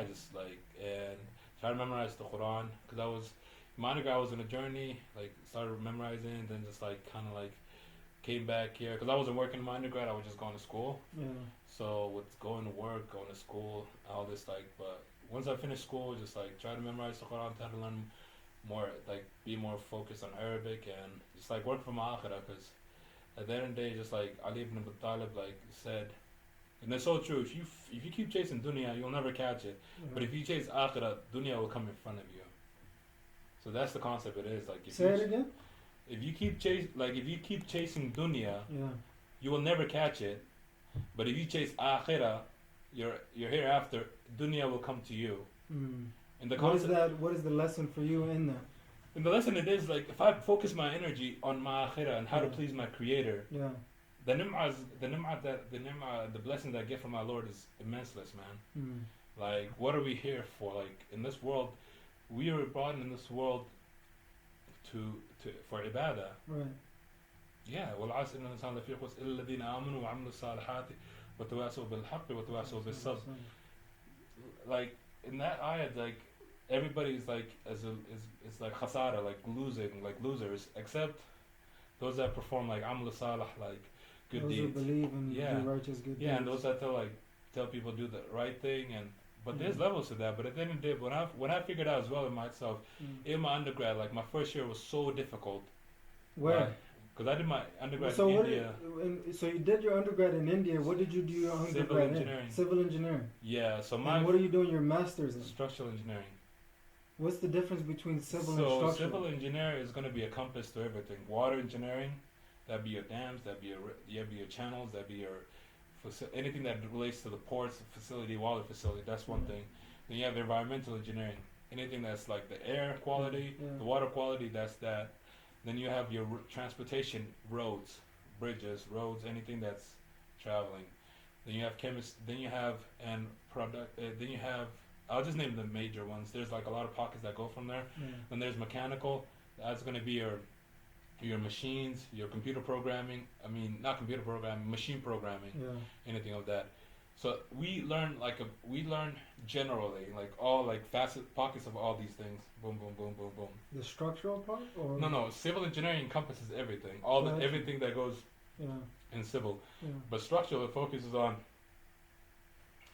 just like and try to memorize the Quran because I was in a journey, like started memorizing, then just like kind of like came back here because I wasn't working in my undergrad. I was just going to school. So with going to work, going to school, all this like, but once I finished school, just like try to memorize the Quran, try to learn more, like be more focused on Arabic and just like work for my akhirah because at the end of the day, just like Ali ibn Abi Talib like said, and it's so true. If you keep chasing dunya, you'll never catch it. But if you chase akhirah, dunya will come in front of you. So that's the concept. It is like if say it again. If you keep chasing dunya, yeah, you will never catch it. But if you chase akhirah, your hereafter, dunya will come to you. Mm. And the what is concept, that? What is the lesson for you in that? and the lesson it is like if I focus my energy on my akhirah and how to please my creator, Yeah. the blessing that I get from my Lord is immenseless, man. Mm. Like, what are we here for? Like, in this world, we were brought in this world for ibadah. Right. Yeah. وَالْعَصْرِ إِنَّ الْإِنسَانَ لَفِي خُسْرٍ إِلَّا الَّذِينَ آمَنُوا وَعَمِلُوا الصَّالِحَاتِ وَتَوَاصَوْا بِالْحَقِّ وَتَوَاصَوْا بِالصَّبْرِ. Like in that ayat, like everybody's like it's like khasara, like losers, except those that perform like amal salih, like good those deeds. Who believe and do righteous good deeds. And those that tell people do the right thing, and but there's levels to that. But at the end of the day, when I figured out as well in myself, in my undergrad, like my first year was so difficult. Where? Because I did my undergrad in India. So you did your undergrad in India. What did you do your undergrad in? Civil engineering. Yeah. So and what are you doing your master's in? Structural engineering. What's the difference between civil and So structural? civil engineer is going to be a compass to everything. Water engineering, that'd be your dams, that'd be your channels, that'd be your anything that relates to the ports, the facility, water facility. That's one thing. Then you have environmental engineering. Anything that's like the air quality, the water quality. That's that. Then you have your transportation, roads, bridges, anything that's traveling. Then you have Then you have product. Then you have. I'll just name the major ones. There's like a lot of pockets that go from there. Then there's mechanical. That's going to be your machines, your computer programming. I mean, not computer programming, machine programming. Anything of that. So we learn generally like all like pockets of all these things. Boom, boom, boom, boom, boom. The structural part, or no. Civil engineering encompasses everything. Everything that goes in civil. But structural it focuses on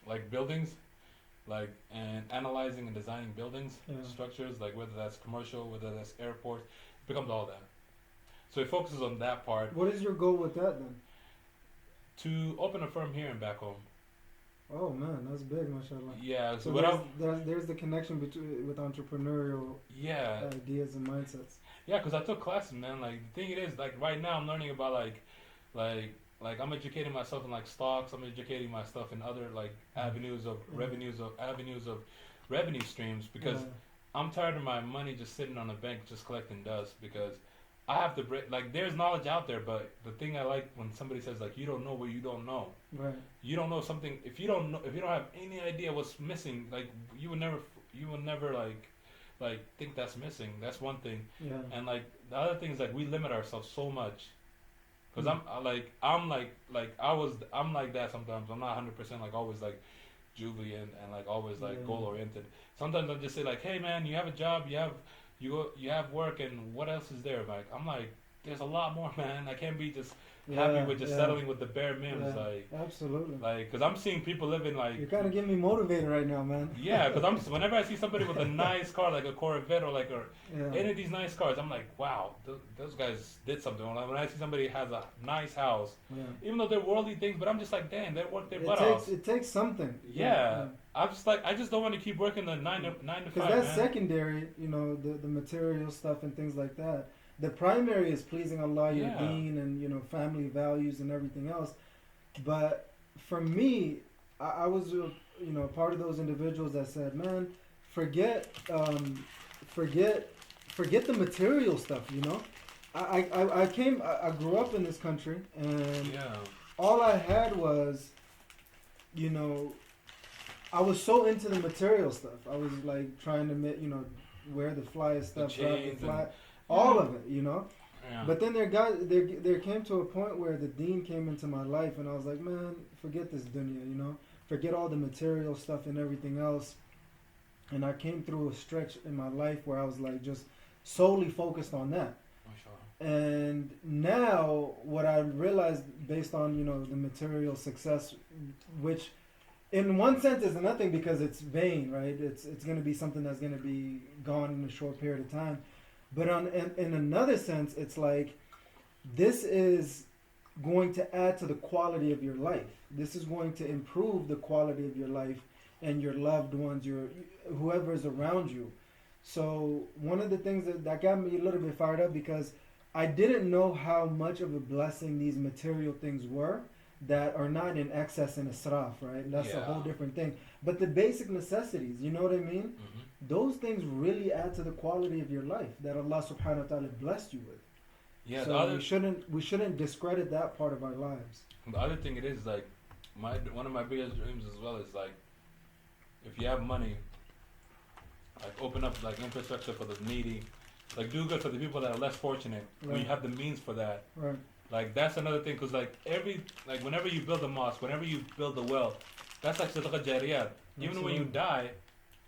like buildings. Like and analyzing and designing buildings, structures, like whether that's commercial, whether that's airports, it becomes all that. So it focuses on that part. What is your goal with that then? To open a firm here and back home. Oh man, that's big, mashallah. Yeah. So there's the connection with entrepreneurial ideas and mindsets. Yeah, because I took classes, man. Like the thing it is, like right now I'm learning about like I'm educating myself in like stocks. I'm educating myself in other like avenues of revenue streams because I'm tired of my money just sitting on a bank just collecting dust because I have to like there's knowledge out there, but the thing I like when somebody says like you don't know what you don't know. Right. You don't know something if you don't have any idea what's missing, like you will never like think that's missing. That's one thing. Yeah. And like the other thing is like we limit ourselves so much. Cause I'm like that sometimes. I'm not 100% like always like jubilant and like always like goal oriented. Sometimes I'll just say like, hey man, you have a job, you have work, and what else is there? Like I'm like, there's a lot more, man. I can't be just happy with just settling with the bare minimums. Like absolutely. Like, cause I'm seeing people living like. You're kind of getting me motivated right now, man. Yeah, cause whenever I see somebody with a nice car like a Corvette or like any of these nice cars, I'm like, wow, those guys did something. When I see somebody has a nice house, even though they're worldly things, but I'm just like, damn, they work their butt off. It takes something. Yeah. I'm just like, I just don't want to keep working the 9 to 5. Because that's secondary, the material stuff and things like that. The primary is pleasing Allah, your deen, and family values and everything else. But for me, I was part of those individuals that said, man, forget the material stuff. I grew up in this country, and all I had was, I was so into the material stuff. I was like trying to wear the flyest stuff, all of it, Yeah. But then there came to a point where the deen came into my life, and I was like, man, forget this dunya, forget all the material stuff and everything else. And I came through a stretch in my life where I was like just solely focused on that. And now what I realized based on, the material success, which in one sense is nothing because it's vain, right? It's going to be something that's going to be gone in a short period of time. But in another sense, it's like this is going to add to the quality of your life. This is going to improve the quality of your life and your loved ones, your whoever is around you. So one of the things that got me a little bit fired up, because I didn't know how much of a blessing these material things were that are not in excess and israf, right? That's a whole different thing. But the basic necessities, you know what I mean? Mm-hmm. Those things really add to the quality of your life that Allah subhanahu wa ta'ala blessed you with. Yeah, so we shouldn't discredit that part of our lives. The other thing it is like one of my biggest dreams as well is like, if you have money, like open up like infrastructure for the needy, like do good for the people that are less fortunate. Right. When you have the means for that, right? Like that's another thing, because like whenever you build a mosque, whenever you build a well, that's like sadaqah jariyah. Even when you die,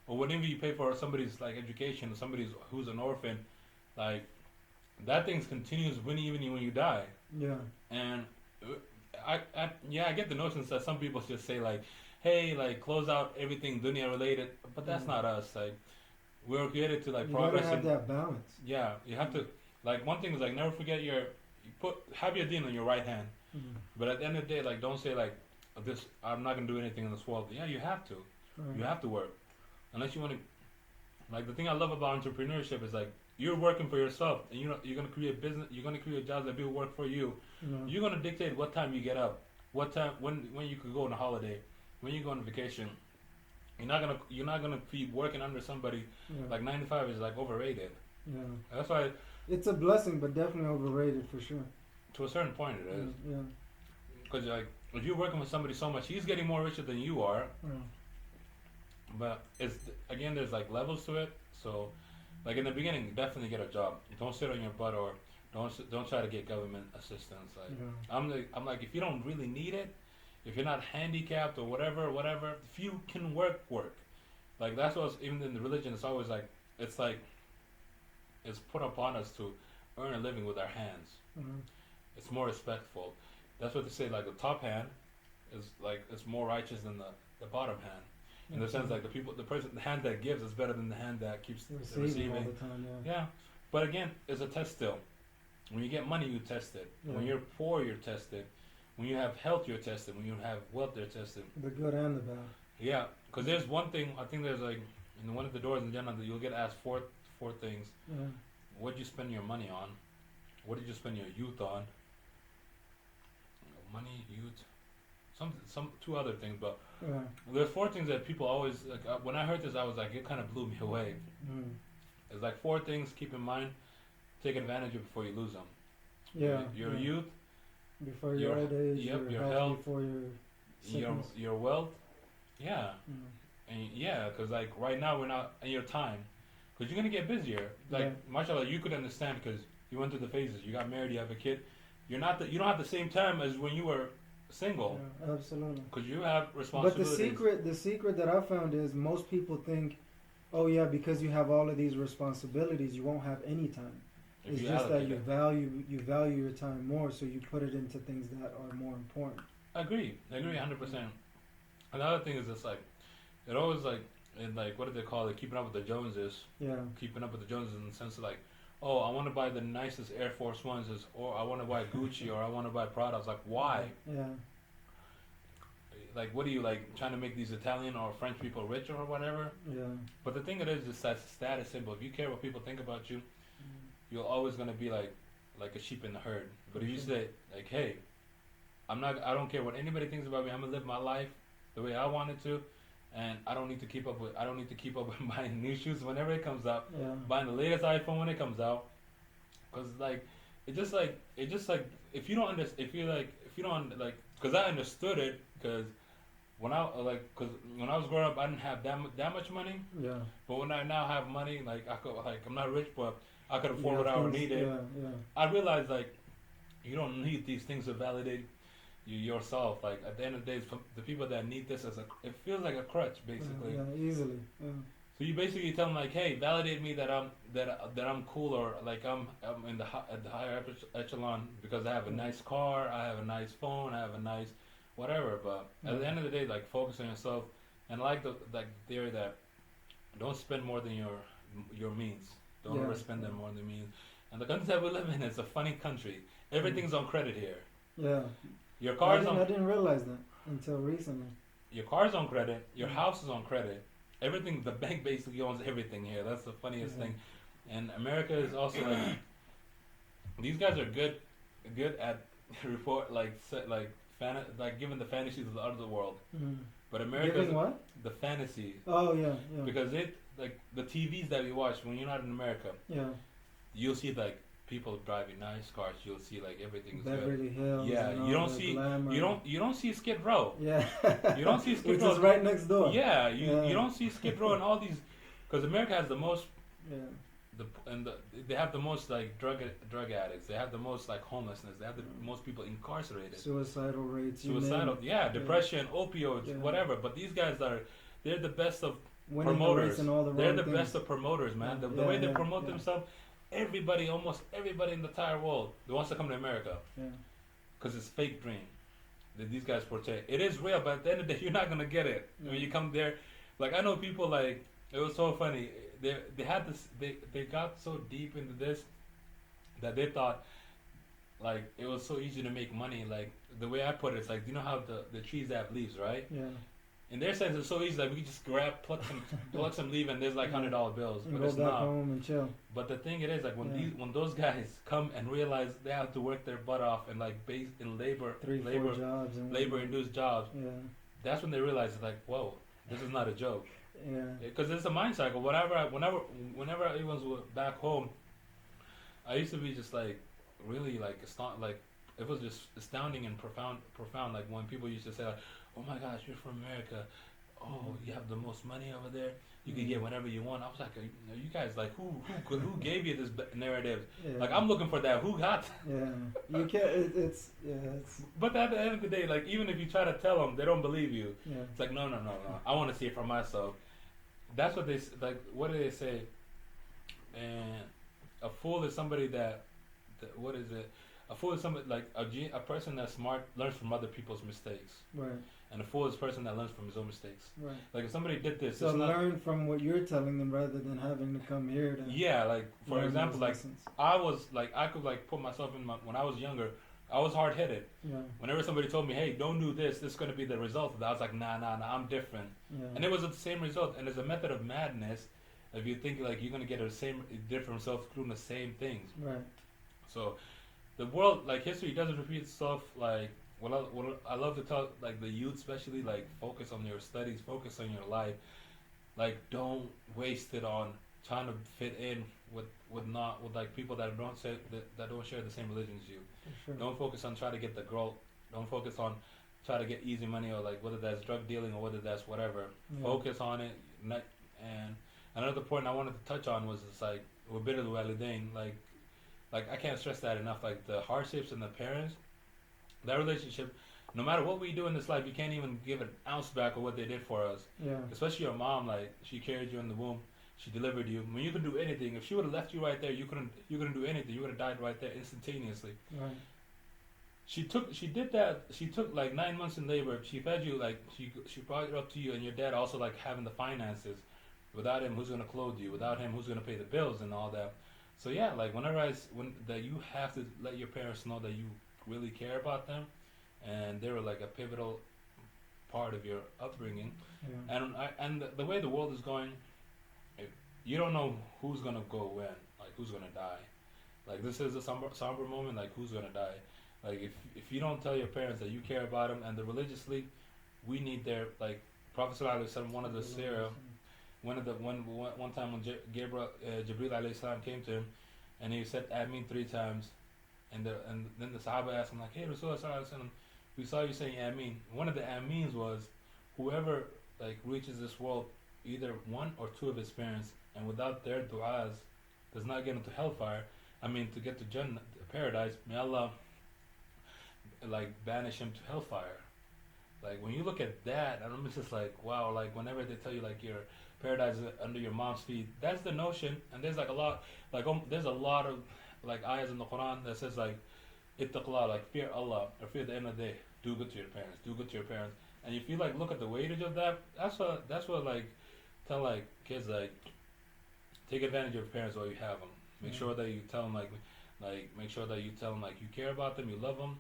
or whenever you pay for somebody's like education, somebody who's an orphan, like that thing continues even when you die. Yeah. And I get the notions that some people just say like, hey, like close out everything dunya related, but that's not us. Like we're created to like progress. You gotta have that balance. Yeah, you have to. Like one thing is like never forget have your deen on your right hand. Mm-hmm. But at the end of the day, like don't say like this. I'm not gonna do anything in this world. Yeah, you have to. Right. You have to work, unless you want to. Like the thing I love about entrepreneurship is like you're working for yourself, and you're gonna create business. You're gonna create jobs that people work for you. Mm-hmm. You're gonna dictate what time you get up, what time when you could go on a holiday, when you go on vacation. You're not gonna be working under somebody. Yeah. Like 9 to 5 is like overrated. Yeah, that's why it's a blessing, but definitely overrated for sure. To a certain point, it is. Yeah. Because like if you're working with somebody so much, he's getting more richer than you are. Yeah. But there's like levels to it. So, like in the beginning, definitely get a job. Don't sit on your butt, or don't try to get government assistance. Like I'm like if you don't really need it, if you're not handicapped or whatever, if you can work. Like that's what's even in the religion. It's always like it's put upon us to earn a living with our hands. Mm-hmm. It's more respectful. That's what they say. Like the top hand is like it's more righteous than the bottom hand. In the sense, like the hand that gives is better than the hand that keeps receiving. All the time, yeah. But again, it's a test still. When you get money, you test it. Yeah. When you're poor, you're tested. When you have health, you're tested. When you have wealth, you're tested. The good and the bad. Yeah, because there's one thing. I think there's like in one of the doors in Jannah that you'll get asked four things. Yeah. What did you spend your money on? What did you spend your youth on? Money, youth, some two other things, but there's 4 things that people always like. When I heard this, I was like, it kind of blew me away. Mm. It's like 4 things. Keep in mind, take advantage of before you lose them. Yeah, your youth, before your old age, your health, before your wealth. Yeah, and because like right now we're not in your time, because you're gonna get busier. Like mashallah, you could understand because you went through the phases. You got married, you have a kid. You don't have the same time as when you were single. Yeah, absolutely. Because you have responsibilities. But the secret that I found is most people think, oh yeah, because you have all of these responsibilities, you won't have any time. It's just that you value your time more, so you put it into things that are more important. I agree 100%. Another thing is just like, it always like, in like, what do they call it? Keeping up with the Joneses. Yeah. Keeping up with the Joneses in the sense of like, oh, I want to buy the nicest Air Force Ones, or I want to buy Gucci, or I want to buy Prada. I was like, why? Yeah. Like, what are you like trying to make these Italian or French people richer or whatever? Yeah. But the thing it is that status symbol. If you care what people think about you, you're always gonna be like a sheep in the herd. But if you say like, hey, I don't care what anybody thinks about me. I'm gonna live my life the way I want it to. And I don't need to keep up with buying new shoes whenever it comes out. Yeah. Buying the latest iPhone when it comes out, because like it just like if you don't because I understood it because when I was growing up I didn't have that much money. Yeah. But when I now have money, like I'm not rich, but I could afford what I needed. Yeah. I realized like you don't need these things to validate yourself. Like at the end of the day, the people that need this it feels like a crutch basically. Yeah, easily. Yeah. So you basically tell them like, hey, validate me that I'm cool, or like I'm at the higher echelon because I have a nice car, I have a nice phone, I have a nice whatever. But at the end of the day, like focus on yourself, and like the theory that don't spend more than your means. Don't overspend them more than means. And the country that we live in is a funny country. Everything's on credit here. Yeah. Your car's I didn't realize that until recently. Your car's on credit. Your house is on credit. Everything. The bank basically owns everything here. That's the funniest thing. And America is also like, these guys are good at report like giving the fantasies of the other world. But America giving what? The fantasy. Oh yeah. Because it like the TVs that we watch when you're not in America. Yeah. You'll see like people driving nice cars. You'll see like everything's Beverly good. Hills. Yeah, you don't see glamour. you don't see Skid Row. Yeah. You don't see Skid Row. Which is right next door. Yeah, you don't see Skid Row and all these, because America has the most. Yeah. They have the most like drug addicts. They have the most like homelessness. They have the most people incarcerated. Suicidal rates. Depression, opioids, whatever. But these guys they're the best of winning promoters. They're the things. best of promoters, man. The way they promote themselves, almost everybody in the entire world, they wants to come to America. Yeah. Because it's fake dream that these guys portray. It is real, but at the end of the day, you're not gonna get it when you come there. Like I know people like it was so funny. They had this. They got so deep into this that they thought like it was so easy to make money. Like the way I put it, it's like you know how the trees have leaves, right? Yeah. In their sense, it's so easy. Like we can just pluck some leaf, and there's like $100 bills. And but it's go back not. home and chill. But the thing it is, like when those guys come and realize they have to work their butt off and like base in labor jobs and induced jobs. Yeah. That's when they realize like, whoa, this is not a joke. Yeah. Because it's a mind cycle. Whenever I was back home, I used to be just like really like it was just astounding and profound. Like when people used to say like, "Oh my gosh, you're from America. Oh, you have the most money over there. You can get whatever you want." I was like, "You guys like who gave you this narrative? Yeah. Like I'm looking for that. Who got?" Yeah. You can't. It's. But at the end of the day, like even if you try to tell them, they don't believe you. Yeah. It's like no. I want to see it for myself. That's what they like. What do they say? And a fool is somebody that what is it? A fool is somebody like a person that's smart learns from other people's mistakes. Right. And a fool is a person that learns from his own mistakes. Right. Like if somebody did this, so learn from what you're telling them rather than having to come here to. Yeah, like for example, like I could like put myself in when I was younger. I was hard headed. Yeah. Whenever somebody told me, "Hey, don't do this. This is going to be the result of that," I was like, "Nah, I'm different." Yeah. And it was the same result. And there's a method of madness if you think like you're going to get different results doing the same things. Right. So, the world, like history, doesn't repeat itself. Like what I love to tell like the youth, especially like focus on your studies, focus on your life. Like don't waste it on trying to fit in with like people that don't share the same religion as you. Sure. Don't focus on trying to get the girl. Don't focus on try to get easy money or like whether that's drug dealing or whether that's whatever. Yeah. Focus on it. And another point I wanted to touch on was it's like وبر الوالدين, like I can't stress that enough. Like the hardships and the parents, that relationship. No matter what we do in this life, you can't even give an ounce back of what they did for us. Yeah. Especially your mom, like she carried you in the womb. She delivered you. When you could do anything, if she would have left you right there, you couldn't do anything. You would have died right there instantaneously. Right. She did that. She took like 9 months in labor. She fed you, like she brought it up to you, and your dad also like having the finances. Without him, who's gonna clothe you? Without him, who's gonna pay the bills and all that? So yeah, like that you have to let your parents know that you really care about them, and they were like a pivotal part of your upbringing. Yeah. And the way the world is going. You don't know who's gonna go when, like who's gonna die. Like this is a somber moment. Like who's gonna die. Like if you don't tell your parents that you care about them, and religiously, we need their like Prophet ﷺ said one of the Sirah, one time when Jibril alayhi salam came to him, and he said Ameen 3 times, and then the Sahaba asked him like, "Hey Rasulullah sallallahu alaihi wasallam, we saw you saying Ameen." One of the Ameens was whoever like reaches this world, either one or two of his parents. And without their du'as, does not get into hellfire. I mean, to get to Jannah, paradise, may Allah like banish him to hellfire. Like when you look at that, and I'm just like, wow. Like whenever they tell you like your paradise is under your mom's feet, that's the notion. And there's like a lot, there's a lot of like ayahs in the Quran that says like, ittaqullah, like fear Allah or fear the end of the day. Do good to your parents. Do good to your parents. And if you like look at the weightage of that, that's what like tell like kids like. Take advantage of your parents while you have them. Make sure that you tell them make sure that you tell them like you care about them, you love them,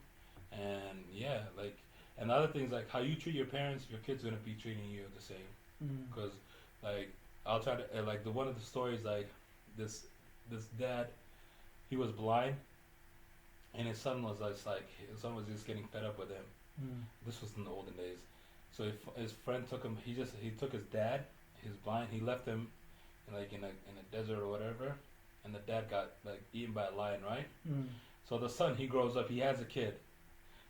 And yeah, like, and the other things like how you treat your parents, your kids gonna be treating you the same. Because like I'll try to like the one of the stories like this dad, he was blind, and his son was just like his son was just getting fed up with him. This was in the olden days. So his friend took him. He took his dad. He's blind. He left him like in a desert or whatever, and the dad got like eaten by a lion, right? So the son, he grows up. He has a kid.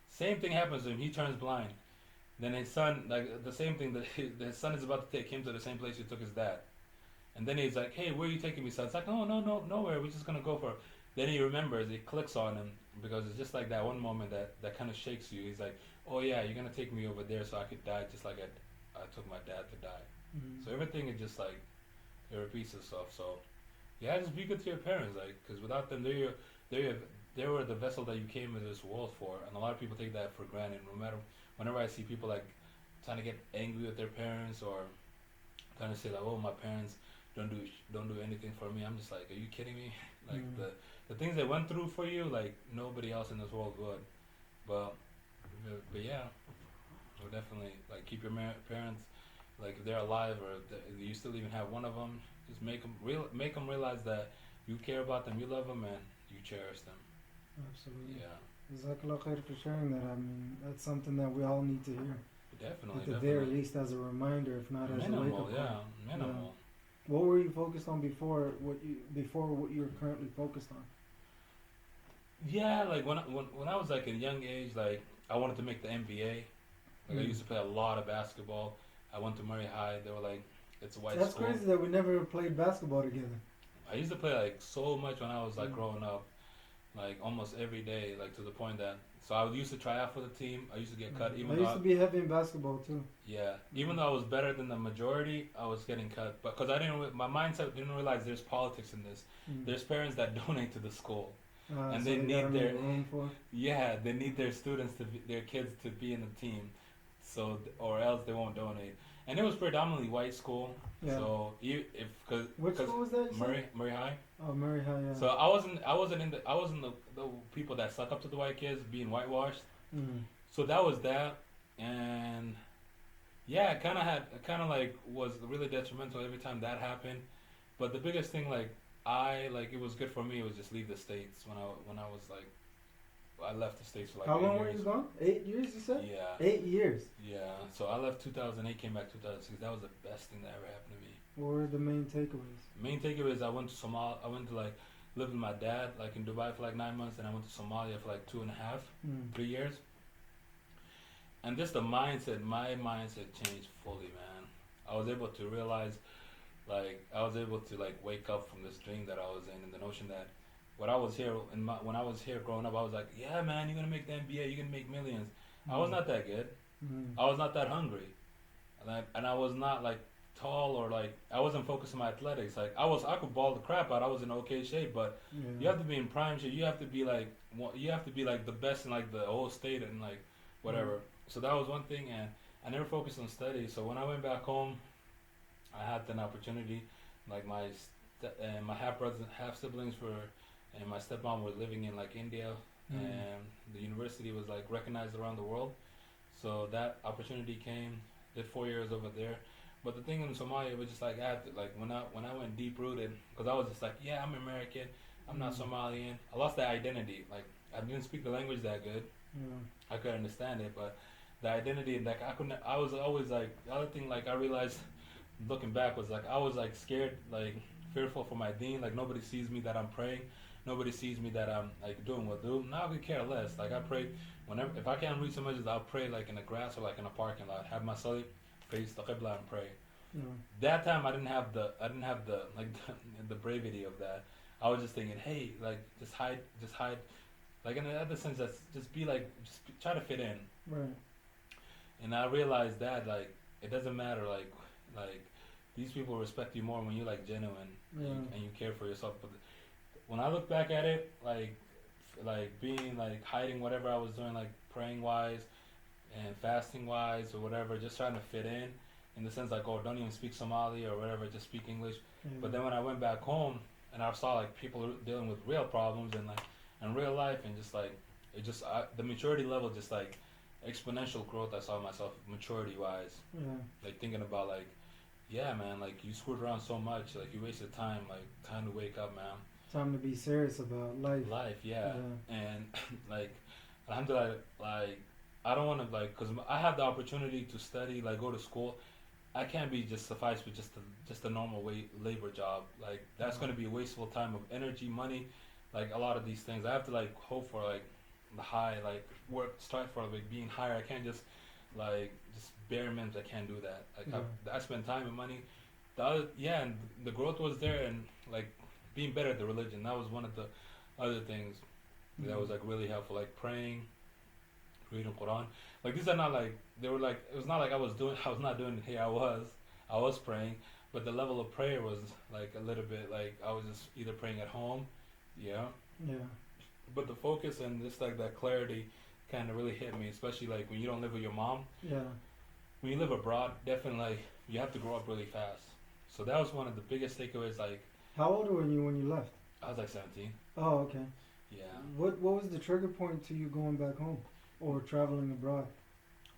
Same thing happens to him. He turns blind. Then his son, like the same thing that his son is about to take him to the same place he took his dad. And then he's like, "Hey, where are you taking me, son?" It's like, "No, nowhere. We're just gonna go for it." Then he remembers. It clicks on him because it's just like that one moment that kind of shakes you. He's like, "Oh yeah, you're gonna take me over there so I could die just like I took my dad to die." So everything is just like it repeats itself. So yeah, just be good to your parents, like, because without them, they were the vessel that you came into this world for, and a lot of people take that for granted. No matter whenever I see people like trying to get angry with their parents or trying to say like, "Oh, my parents don't do anything for me," I'm just like, "Are you kidding me?" Like the things they went through for you, like nobody else in this world would. But yeah, so definitely like keep your parents, like if they're alive or if you still even have one of them, just make them realize that you care about them, you love them, and you cherish them. Absolutely. Yeah. Jazakallah khair for sharing that. I mean, that's something that we all need to hear. Definitely. At the very least, as a reminder, if not as a wake-up call. Yeah, minimal. Yeah. What were you focused on before what you're currently focused on? Yeah, like when I was like a young age, like I wanted to make the NBA. Like I used to play a lot of basketball. I went to Murray High. They were like, it's a white school. That's crazy that we never played basketball together. I used to play like so much when I was like growing up, like almost every day, like to the point that I used to try out for the team. I used to get cut. I used to be heavy in basketball too. Yeah, even though I was better than the majority, I was getting cut. But because my mindset didn't realize there's politics in this. There's parents that donate to the school, and so they need their they need their students their kids to be in the team, so or else they won't donate. And it was predominantly white school. Yeah. So which school was that? Murray High. Oh, Murray High. Yeah. So I wasn't the people that suck up to the white kids being whitewashed. So that was that, and yeah, it kind of like was really detrimental every time that happened. But the biggest thing, like it was good for me was just leave the States when I was like. I left the States for like How 8 long years. were you gone? 8 years, you said? Yeah. 8 years? Yeah. So I left 2008, came back 2006. That was the best thing that ever happened to me. What were the main takeaways? Main takeaways, I went to Somalia. I went to like live with my dad like in Dubai for like 9 months, and I went to Somalia for like 2.5, 3 years. And just the mindset, my mindset changed fully, man. I was able to realize, like, I was able to like wake up from this dream that I was in, and the notion that when I was here growing up, I was like, yeah, man, you're gonna make the NBA, you're gonna make millions. I was not that good. I was not that hungry, and I was not like tall or like I wasn't focused on my athletics. Like I could ball the crap out. I was in okay shape, but you have to be in prime shape. You have to be like the best in like the whole state and like whatever. So that was one thing, and I never focused on studies. So when I went back home, I had an opportunity. Like my half brothers, half siblings and my stepmom were living in like India, and the university was like recognized around the world. So that opportunity came. Did 4 years over there. But the thing in Somalia was just like I had to, like when I went deep rooted, because I was just like, yeah, I'm American, I'm not Somalian. I lost that identity. Like I didn't speak the language that good. I couldn't understand it, but the identity, like I was always like, the other thing like I realized looking back was like I was like scared, like fearful for my deen. Like nobody sees me that I'm praying. Nobody sees me that I'm like doing wudu. Now I could care less. Like I pray whenever, if I can't read so much, I'll pray like in the grass or like in a parking lot. Have my salih, face the qibla and pray. That time I didn't have the like the bravery of that. I was just thinking, hey, like just hide. Like in the other sense, that's just try to fit in. Right. And I realized that like it doesn't matter like these people respect you more when you're like genuine and you care for yourself. But when I look back at it, like being like hiding whatever I was doing, like praying wise and fasting wise or whatever, just trying to fit in the sense like, oh, don't even speak Somali or whatever, just speak English. But then when I went back home and I saw like people dealing with real problems and like in real life and just like it just the maturity level just like exponential growth I saw myself maturity wise. Yeah. Like thinking about like, yeah, man, like you screwed around so much, like you wasted time, like time to wake up, man. Time to be serious about life. Life, yeah. And like, alhamdulillah, like I don't want to like, cause I have the opportunity to study, like go to school. I can't be just sufficed with just a normal labor job. Like that's gonna be a wasteful time of energy, money, like a lot of these things. I have to like hope for like the high, like work, start for like being higher. I can't just like just bare minimums. I can't do that. Like I spend time and money. The other, and the growth was there, and like being better at the religion. That was one of the other things that was like really helpful. Like praying, reading Quran. Like these are not like they were like it was not like I was not doing it here. I was praying, but the level of prayer was like a little bit like I was just either praying at home, yeah. But the focus and just like that clarity kind of really hit me, especially like when you don't live with your mom. Yeah. When you live abroad, definitely like you have to grow up really fast. So that was one of the biggest takeaways. Like, how old were you when you left? I was like 17. Oh, okay. Yeah. What was the trigger point to you going back home or traveling abroad?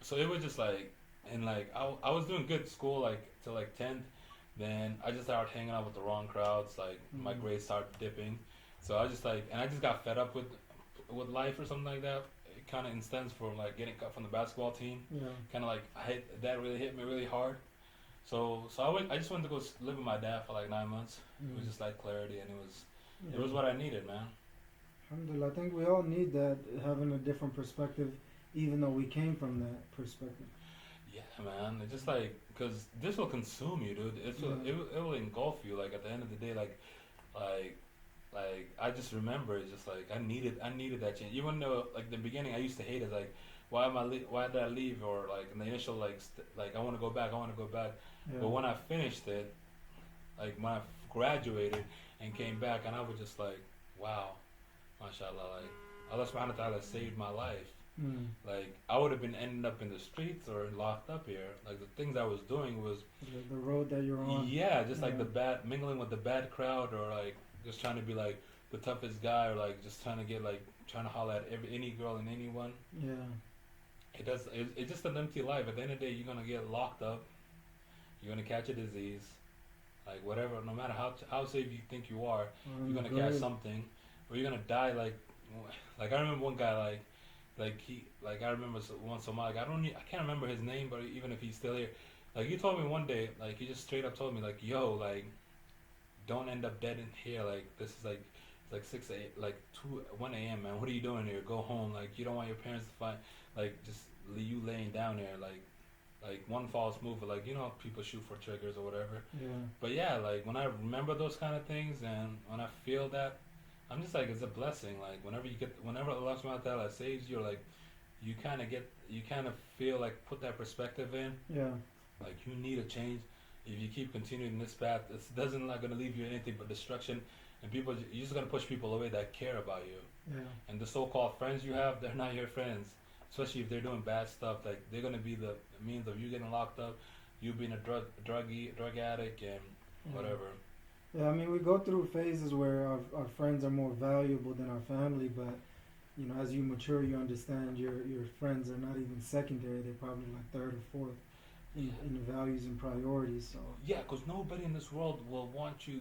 So it was just like, and like I was doing good school like till like 10th. Then I just started hanging out with the wrong crowds. Like my grades started dipping. So I just like, and I just got fed up with life or something like that. It kind of instance from like getting cut from the basketball team. Yeah. Kind of like that really hit me really hard. So I just wanted to go live with my dad for like 9 months. It was just like clarity, and it was what I needed, man. Alhamdulillah, I think we all need that, having a different perspective, even though we came from that perspective. Yeah, man. It's just like, because this will consume you, dude. It will engulf you. Like at the end of the day, like I just remember it's just like I needed that change. Even though like the beginning I used to hate it, like why did I leave, or like in the initial like I want to go back. Yeah. But when I finished it, like when I graduated and came back, and I was just like, wow, mashallah, like Allah subhanahu wa ta'ala saved my life. Like I would have been ending up in the streets or locked up here. Like the things I was doing was the road that you're on. Yeah, just like mingling with the bad crowd, or like just trying to be like the toughest guy, or like just trying to holler at any girl and anyone. Yeah. It's just an empty life. At the end of the day, you're gonna get locked up. You're gonna catch a disease, like whatever. No matter how safe you think you are, you're gonna catch something, or you're gonna die. Like I remember one guy I remember one Somali. I can't remember his name, but even if he's still here, like he told me one day, like he just straight up told me like, yo, like don't end up dead in here. Like this is like it's like 6 8 like 1 a.m. man. What are you doing here? Go home. Like you don't want your parents to find like just you laying down there like one false move, like people shoot for triggers or whatever. Yeah. But yeah, like when I remember those kind of things, and when I feel that, I'm just like, it's a blessing. Like whenever Allah subhanahu wa ta'ala saves you, like you kind of feel like put that perspective in. Yeah. Like you need a change. If you keep continuing this path, it's not gonna leave you anything but destruction, and you're just gonna push people away that care about you. Yeah. And the so-called friends you have, they're not your friends. Especially if they're doing bad stuff, like they're gonna be the means of you getting locked up, you being a drug addict, and whatever. Yeah, I mean, we go through phases where our friends are more valuable than our family, but as you mature, you understand your friends are not even secondary; they're probably like third or fourth in the values and priorities. So yeah, because nobody in this world will want you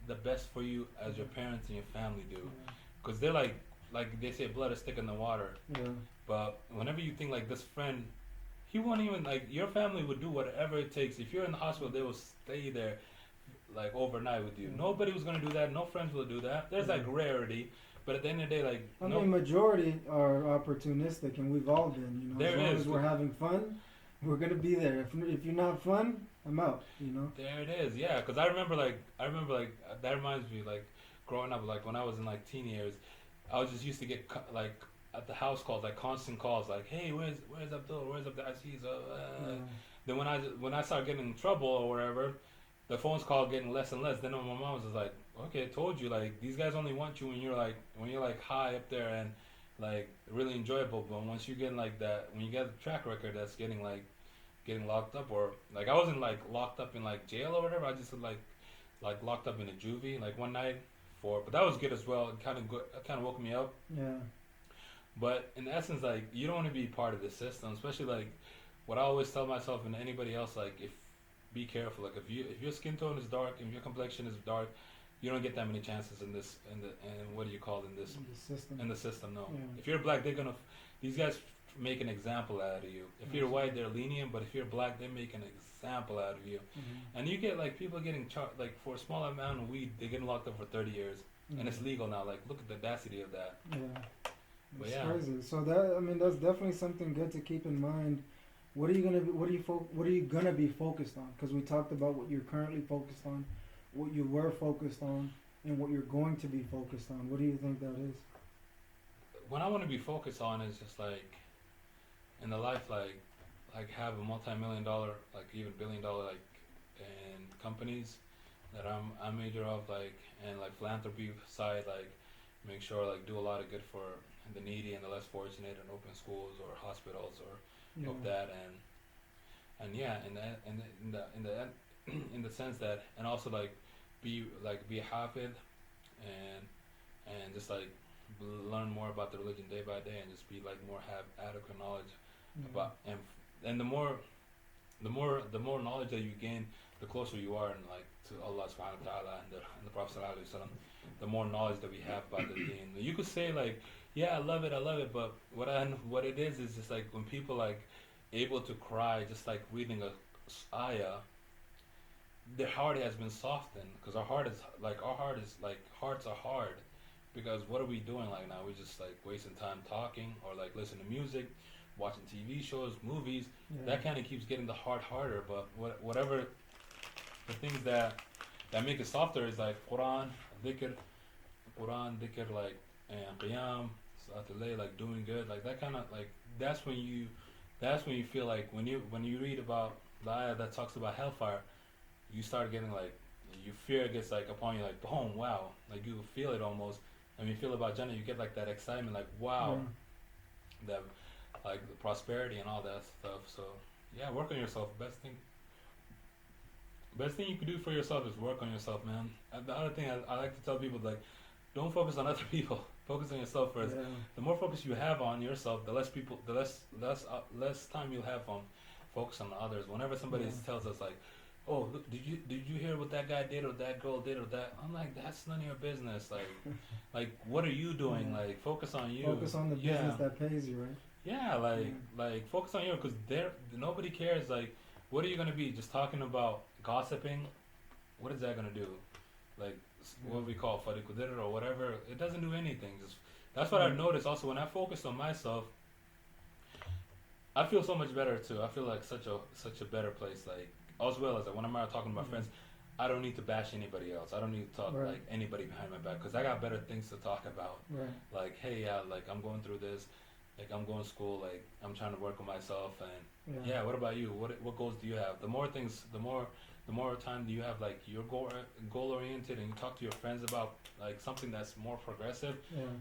the best for you as your parents and your family do, because they're like they say, blood is thicker than water. Yeah. But whenever you think like this friend, he won't even like your family would do whatever it takes. If you're in the hospital, they will stay there like overnight with you. Nobody was gonna do that. No friends will do that. There's like rarity, but at the end of the day, like I mean, majority are opportunistic, and we've all been. As long as we're having fun, we're gonna be there. If you're not fun, I'm out. There it is. Yeah, because I remember like that reminds me like growing up, like when I was in like teen years, I was just used to get like at the house calls, like constant calls, like, hey, where's Abdul? Where's Abdulaziz? Then when I started getting in trouble or whatever, the phones call getting less and less. Then my mom was just like, okay, I told you, like these guys only want you when you're like high up there and like really enjoyable. But once you get like that, when you get a track record that's getting locked up, or like I wasn't like locked up in like jail or whatever. I just like locked up in a juvie like one night but that was good as well. It kind of woke me up. Yeah. But in essence, like, you don't want to be part of the system, especially like what I always tell myself and anybody else, like, if be careful, like if your skin tone is dark and your complexion is dark, you don't get that many chances in this and what do you call it, in the system. No, if you're black, these guys make an example out of you. If you're white, they're lenient, but if you're black, they make an example out of you. And you get like people getting charged like for a small amount of weed, they're getting locked up for 30 years, and it's legal now. Like, look at the audacity of that. It's crazy. So that's definitely something good to keep in mind. What are you gonna be focused on? Because we talked about what you're currently focused on, what you were focused on, and what you're going to be focused on. What do you think that is? What I want to be focused on is just like in the life, like have a multi-million-dollar, like even billion-dollar, like in companies that I'm major of, like, and like philanthropy side, like make sure like do a lot of good for the needy and the less fortunate, and open schools or hospitals or of that, and in the sense that, and also like be a hafid and just like learn more about the religion day by day, and just be like have adequate knowledge about, and the more knowledge that you gain, the closer you are and like to Allah subhanahu wa ta'ala and the Prophet sallallahu alaihi wasallam, the more knowledge that we have about the deen. You could say like, yeah, I love it, but what it is just like when people like able to cry just like reading a ayah, their heart has been softened, because hearts are hard, because what are we doing like now? We're just like wasting time talking or like listening to music, watching TV shows, movies. That kind of keeps getting the heart harder. But whatever the things that make it softer is like Quran, dhikr, like, and qiyam, salatul layl, like doing good, like that kind of like that's when you feel like when you read about the ayah that talks about hellfire, you start getting like your fear gets like upon you, like boom, wow, like you feel it almost. And when you feel about Jannah, you get like that excitement, like wow, that like the prosperity and all that stuff. So yeah, work on yourself. Best thing you can do for yourself is work on yourself, man. And the other thing I like to tell people, like, don't focus on other people. Focus on yourself first. The more focus you have on yourself, the less time you'll have on focus on others. Whenever somebody tells us like, "Oh, look, did you hear what that guy did or that girl did or that?" I'm like, that's none of your business. Like what are you doing? Like, focus on you. Focus on the business that pays you, right? Yeah, like focus on you, because nobody cares. Like, what are you gonna be just talking about gossiping? What is that gonna do? Like what we call fariqudir or whatever, it doesn't do anything. That's what I've noticed. Also, when I focus on myself, I feel so much better too. I feel like such a better place. Like, as well as like, when I'm out talking to my friends, I don't need to bash anybody else. I don't need to talk like anybody behind my back, because I got better things to talk about. Like, hey, like I'm going through this. Like, I'm going to school. Like, I'm trying to work on myself. And what about you? What goals do you have? The more time do you have, like, you're goal oriented, and you talk to your friends about like something that's more progressive,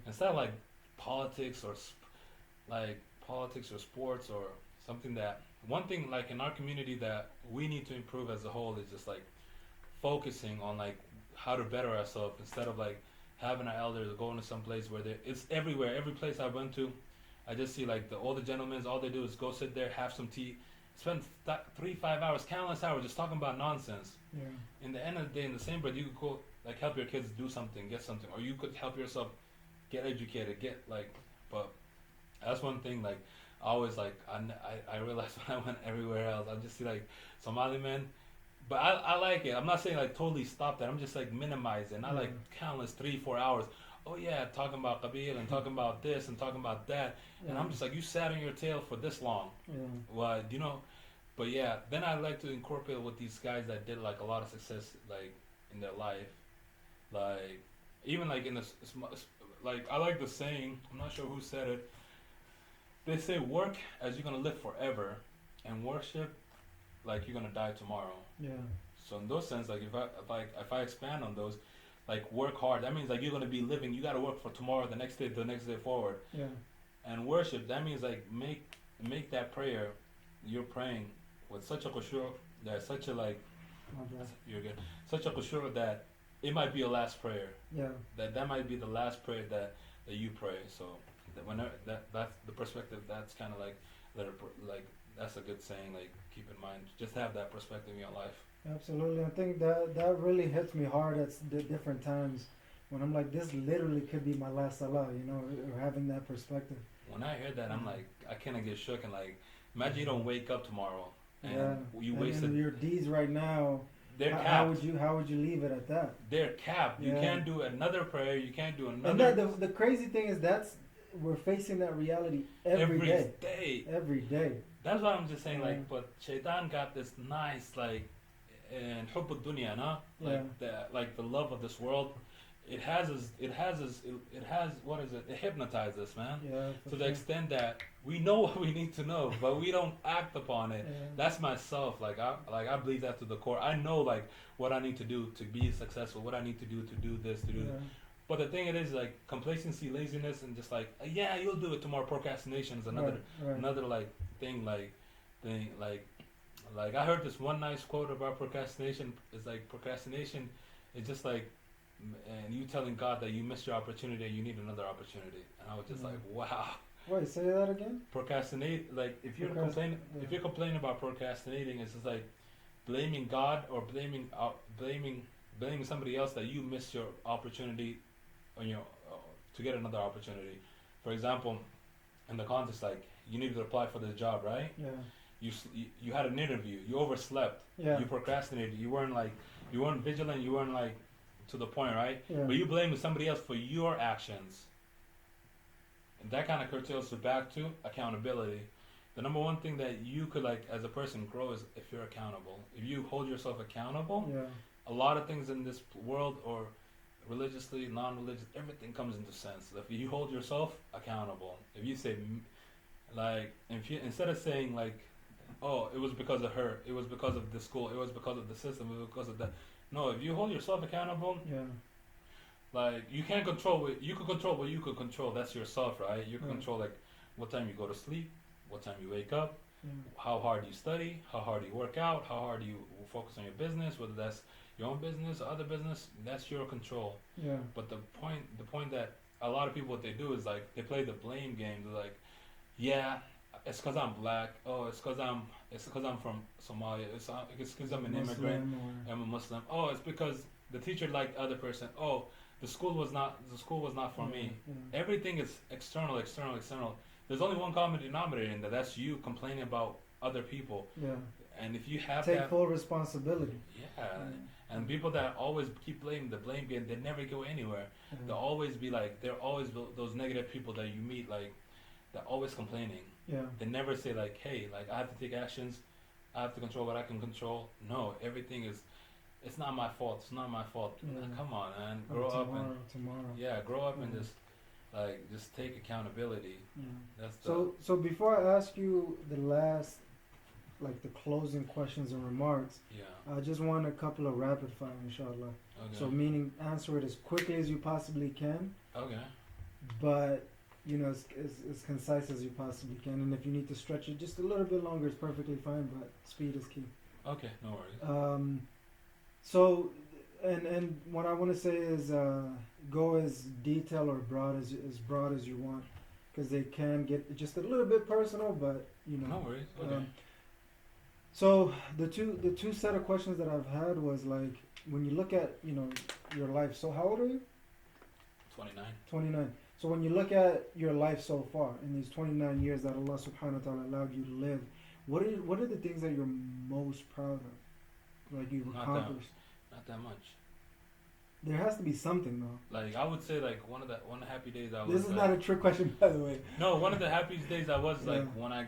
instead of like politics or sports or something. That one thing, like in our community, that we need to improve as a whole is just like focusing on like how to better ourselves, instead of like having our elders going to some place where it's everywhere. Every place I went to, I just see like the older gentlemen, all they do is go sit there, have some tea, spend 3-5 hours, countless hours, just talking about nonsense. In the end of the day, in the same breath, you could go like help your kids do something, get something, or you could help yourself get educated, but that's one thing. Like, I always like I realized when I went everywhere else, I just see like Somali men. But I like it. I'm not saying like totally stop that. I'm just like minimizing. Not like countless 3-4 hours. Oh yeah, talking about Qabil and talking about this and talking about that. And I'm just like, you sat on your tail for this long. Well, you know. But yeah, then I like to incorporate with these guys that did like a lot of success like in their life. Like, even like in this, like, I like the saying, I'm not sure who said it. They say work as you're gonna live forever, and worship like you're gonna die tomorrow. So in those sense, like if I expand on those, like work hard, that means like you're gonna be living. You gotta work for tomorrow, the next day forward. And worship, that means like make that prayer you're praying with such a khushu', that such a like you're good, such a khushu' that it might be your last prayer. That might be the last prayer that you pray. So that's the perspective. That's kind of like that's a good saying. Like keep in mind, just have that perspective in your life. Absolutely, I think that really hits me hard at different times when I'm like, this literally could be my last salah, or having that perspective. When I hear that, I'm like, I kind of get shook and like, imagine you don't wake up tomorrow and you and wasted your deeds right now. They're capped. How would you leave it at that? They're capped. You can't do another prayer. You can't do another. And the crazy thing is we're facing that reality every day. Every day. That's why I'm just saying, like, but Shaitan got this nice, like, and hubb dunya, no? Like the love of this world. It has what is it? It hypnotizes us, man. Yeah. To the extent that we know what we need to know, but we don't act upon it. Yeah. That's myself. I believe that to the core. I know like what I need to do to be successful. What I need to do this, to do. This. But the thing it is like complacency, laziness, and just like you'll do it tomorrow. Procrastination is another like thing like I heard this one nice quote about procrastination. It's like procrastination is just like. And you telling God that you missed your opportunity and you need another opportunity, and I was just like, wow. Wait, say that again. Procrastinate, like if you're complaining about procrastinating, it's just like blaming God or blaming somebody else that you missed your opportunity, on your to get another opportunity. For example, in the context, like you needed to apply for this job, right? Yeah. You had an interview. You overslept. Yeah. You procrastinated. You weren't vigilant. You weren't like. To the point, right? Yeah. But you blaming somebody else for your actions. And that kind of curtails it back to accountability. The number one thing that you could, like, as a person grow is if you're accountable. If you hold yourself accountable, a lot of things in this world, or religiously, non-religious, everything comes into sense. If you hold yourself accountable, if you say, like, instead of saying, like, oh, it was because of her, it was because of the school, it was because of the system, it was because of that. No, if you hold yourself accountable, like you can't control what you can control. What you can control, that's yourself, right? You can control like what time you go to sleep, what time you wake up, how hard you study, how hard you work out, how hard you focus on your business, whether that's your own business or other business. That's your control. Yeah. But the point that a lot of people what they do is like they play the blame game. They're like, it's because I'm black. Oh, it's because I'm from Somalia. It's because I'm an immigrant. I'm a Muslim. Oh, it's because the teacher liked the other person. Oh, the school was not for me. Everything is external. There's only one common denominator in that. That's you complaining about other people. Yeah. And if you have take full responsibility. Yeah. And people that always keep blaming the blame game, they never go anywhere. They'll always be like, they're always those negative people that you meet, like, they're always complaining. Yeah. They never say like, hey, like I have to take actions. I have to control what I can control. No, everything is. It's not my fault. It's not my fault. Yeah. Come on, man. Grow up and grow up and just take accountability. Yeah. That's so before I ask you the last, like the closing questions and remarks, I just want a couple of rapid fire, inshallah. Okay. So meaning answer it as quickly as you possibly can. Okay. But as concise as you possibly can, and if you need to stretch it just a little bit longer, it's perfectly fine. But speed is key. Okay, no worries. So, and what I want to say is, go as detailed or broad as you want, because they can get just a little bit personal. But no worries. Okay. So the two set of questions that I've had was like, when you look at your life. So how old are you? 29. 29. So when you look at your life so far, in these 29 years that Allah subhanahu wa ta'ala allowed you to live, what are the things that you're most proud of? Like you've accomplished? Not that much. There has to be something though. Like I would say like one of the happy days I was. This is not a trick question, by the way. No, one of the happiest days I was like when I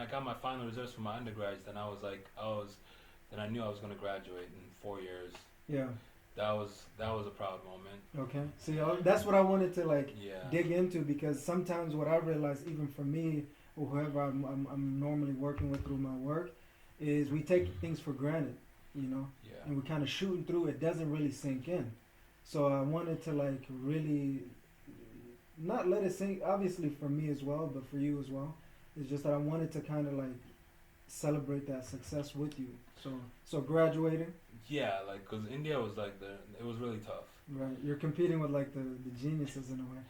got my final results for my undergrads, then then I knew I was gonna graduate in 4 years. Yeah. That was a proud moment. Okay. See, that's what I wanted to dig into, because sometimes what I realize, even for me or whoever I'm normally working with through my work, is we take things for granted, and we're kind of shooting through. It doesn't really sink in. So I wanted to really not let it sink. Obviously for me as well, but for you as well. It's just that I wanted to kind of celebrate that success with you. So graduating. Yeah, because India was it was really tough. Right, you're competing with the geniuses in a way.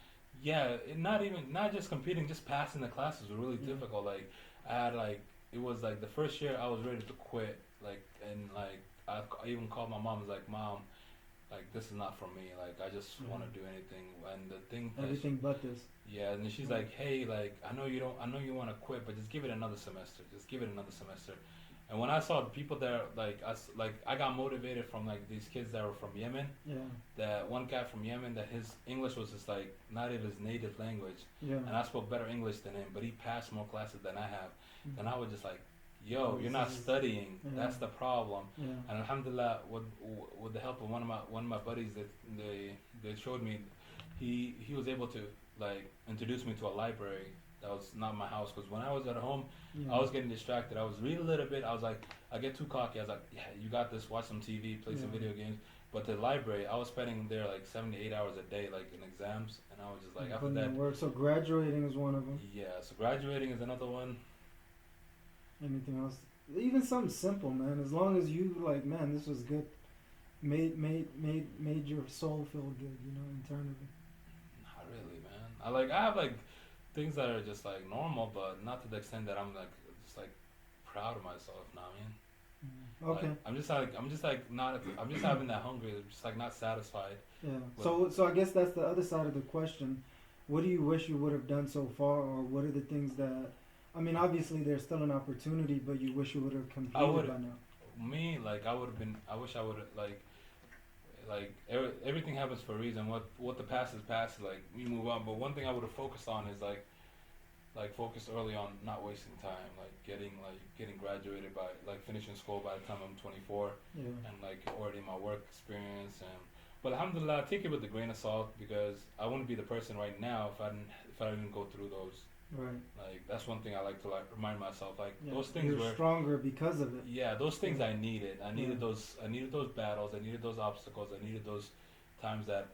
not just competing, just passing the classes was really difficult. Like I had like it was like the first year I was ready to quit. Like and like I even called my mom. I was like, Mom, like this is not for me. Like I just want to do anything. And the thing, everything but this. Yeah, and then she's like, hey, like I know you want to quit, but just give it another semester. Just give it another semester. And when I saw the people there, I got motivated from like these kids that were from Yemen. Yeah. That one guy from Yemen, that his English was just like not even his native language. Yeah. And I spoke better English than him, but he passed more classes than I have. And I was just like, yo, you're not studying. Yeah. That's the problem. Yeah. And alhamdulillah, with the help of one of my buddies that they showed me, he was able to like introduce me to a library that was not my house, because when I was at home, I was getting distracted. I was reading a little bit. I was like, I get too cocky. I was like, yeah, you got this. Watch some TV, play some video games. But the library, I was spending there like 7 to 8 hours a day, like in exams, and I was just like, after that. Work. So graduating is one of them. Yeah, so graduating is another one. Anything else? Even something simple, man. As long as you like, man, this was good. Made your soul feel good, you know, internally. Not really, man. I have like things that are just like normal, but not to the extent that I'm like just like proud of myself now, man. Okay. Like, I'm just having that hunger, just like not satisfied. Yeah. So I guess that's the other side of the question. What do you wish you would have done so far, or what are the things that? I mean, obviously there's still an opportunity, but you wish you would have completed by now. Me, like I wish I would have like everything happens for a reason. What the past is past. Like we move on. But one thing I would have focused on is like focused early on, not wasting time. Like getting graduated by like finishing school by the time I'm 24. Yeah. And like already my work experience but alhamdulillah, I take it with a grain of salt, because I wouldn't be the person right now if I didn't go through those. Right. Like that's one thing I like to like remind myself. Like those things you're stronger because of it. Yeah, those things I needed. I needed those. I needed those battles. I needed those obstacles. I needed those times that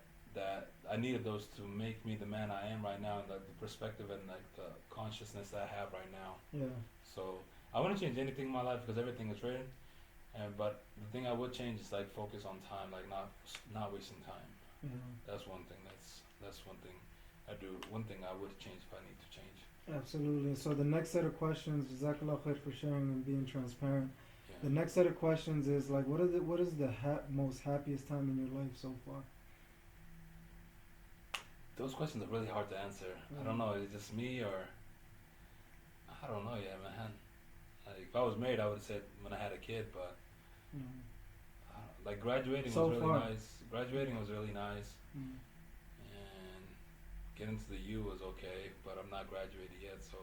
I needed those to make me the man I am right now, and like the perspective and like the consciousness that I have right now. Yeah. So I wouldn't change anything in my life, because everything is written. But the thing I would change is like focus on time, like not wasting time. Yeah. That's one thing. That's one thing I do. One thing I would change if I need to change. Absolutely. So the next set of questions, Jazakallah khair for sharing and being transparent. Yeah. The next set of questions is like, what is the most happiest time in your life so far? Those questions are really hard to answer. I don't know. Is it just me, or I don't know yet, man. Like if I was married, I would have said when I had a kid, but like graduating was really nice. Graduating was really nice. And getting to the U was okay, but I'm not graduated yet, so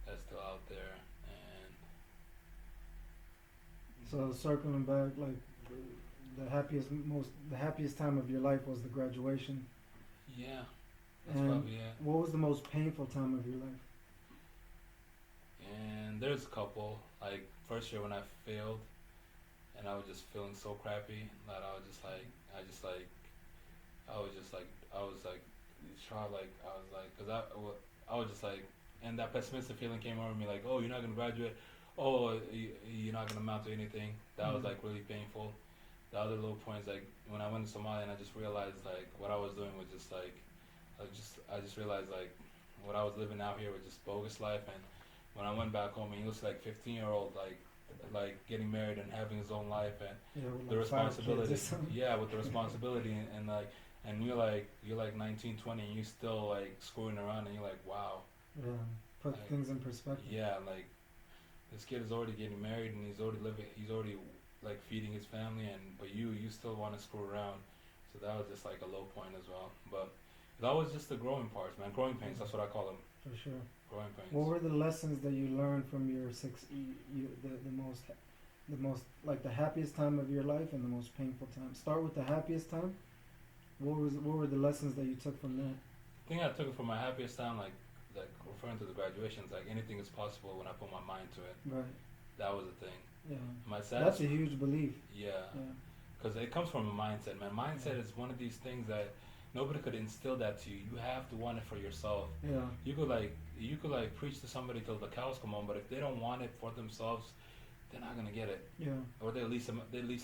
that's still out there. And so circling back, like the happiest time of your life was the graduation. Yeah, that's and probably it. What was the most painful time of your life? And there's a couple. Like first year when I failed, and I was just feeling so crappy that I was just like, and that pessimistic feeling came over me, like, oh, you're not gonna graduate, oh, you're not gonna amount to anything. That was like really painful. The other little points, like when I went to Somalia and I just realized like what I was doing was just like, I just realized like what I was living out here was just bogus life. And when I went back home, and he was like 15-year-old, like getting married and having his own life, and the responsibility. Yeah, with the responsibility and you're like 19, 20, and you still like screwing around, and you're like, wow. Yeah, put things in perspective. Yeah, like this kid is already getting married, and he's already like feeding his family, but you still want to screw around. So that was just like a low point as well. But that was just the growing parts, man. Growing pains, that's what I call them. For sure. Growing pains. What were the lessons that you learned from your the most like the happiest time of your life and the most painful time? Start with the happiest time. What were the lessons that you took from that? I think I took it from my happiest time, like referring to the graduations, like anything is possible when I put my mind to it. Right. That was the thing. Yeah. That's a huge belief. Yeah. Because it comes from a mindset, man. Mindset is one of these things that nobody could instill that to you. You have to want it for yourself. Yeah. You could like preach to somebody till the cows come home, but if they don't want it for themselves, they're not gonna get it. Yeah. Or they're least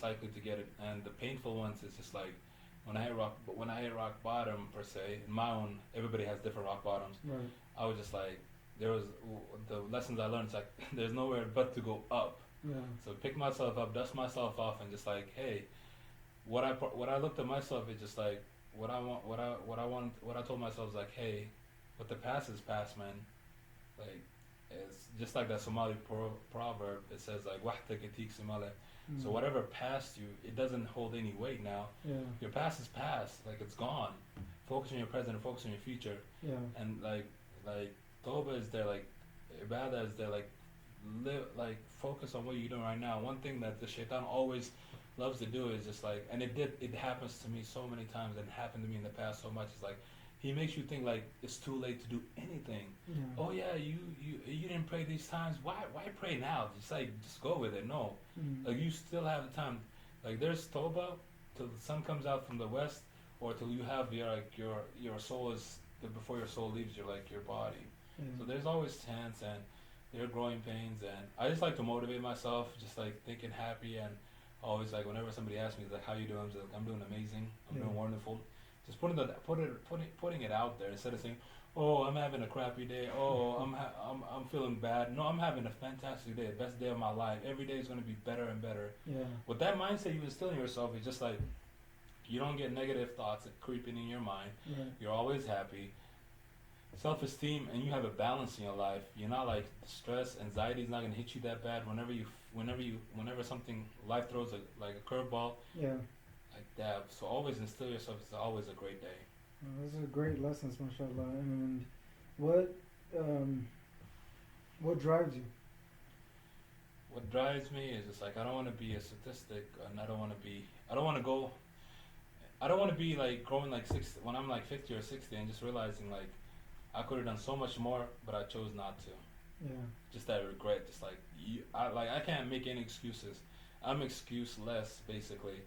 likely to get it. And the painful ones is just like when I hit rock bottom per se, in my own, everybody has different rock bottoms. Right. I was just like, there was the lessons I learned. It's like there's nowhere but to go up. Yeah. So pick myself up, dust myself off, and just like, hey, what I looked at myself is just like what I told myself is like, hey, what the past is past, man. Like, it's just like that Somali proverb. It says like wahtak yatik simale. So whatever passed you, it doesn't hold any weight now. Yeah. Your past is past, like it's gone. Focus on your present and focus on your future. Yeah. And like Tawbah is there, like Ibadah is there, like live, like focus on what you're doing right now. One thing that the shaitan always loves to do is just like, and it happens to me so many times, and it happened to me in the past so much. It's like he makes you think like it's too late to do anything. Yeah. Oh yeah, you didn't pray these times. Why pray now? Just go with it. No, like you still have the time. Like there's Tawbah till the sun comes out from the west, or till you have your soul is before your soul leaves your body. Yeah. So there's always chance, and there are growing pains, and I just like to motivate myself, just like thinking happy, and always like whenever somebody asks me like how you doing, I'm just like I'm doing amazing, I'm doing wonderful. Just putting it out there instead of saying, oh, I'm having a crappy day, oh, I'm feeling bad. No, I'm having a fantastic day, the best day of my life. Every day is going to be better and better. Yeah. With that mindset you instill in yourself, it's just like you don't get negative thoughts creeping in your mind. Yeah. You're always happy. Self-esteem, and you have a balance in your life. You're not like stress, anxiety is not going to hit you that bad. Whenever something life throws like a curveball. Yeah. Like that. So always instill yourself. It's always a great day. Those are great lessons, mashallah. And what drives you? What drives me is just like I don't want to be a statistic, and I don't want to be like growing like 60 when I'm like 50 or 60 and just realizing like I could have done so much more, but I chose not to. Yeah. Just that regret. Just like I can't make any excuses. I'm excuseless basically,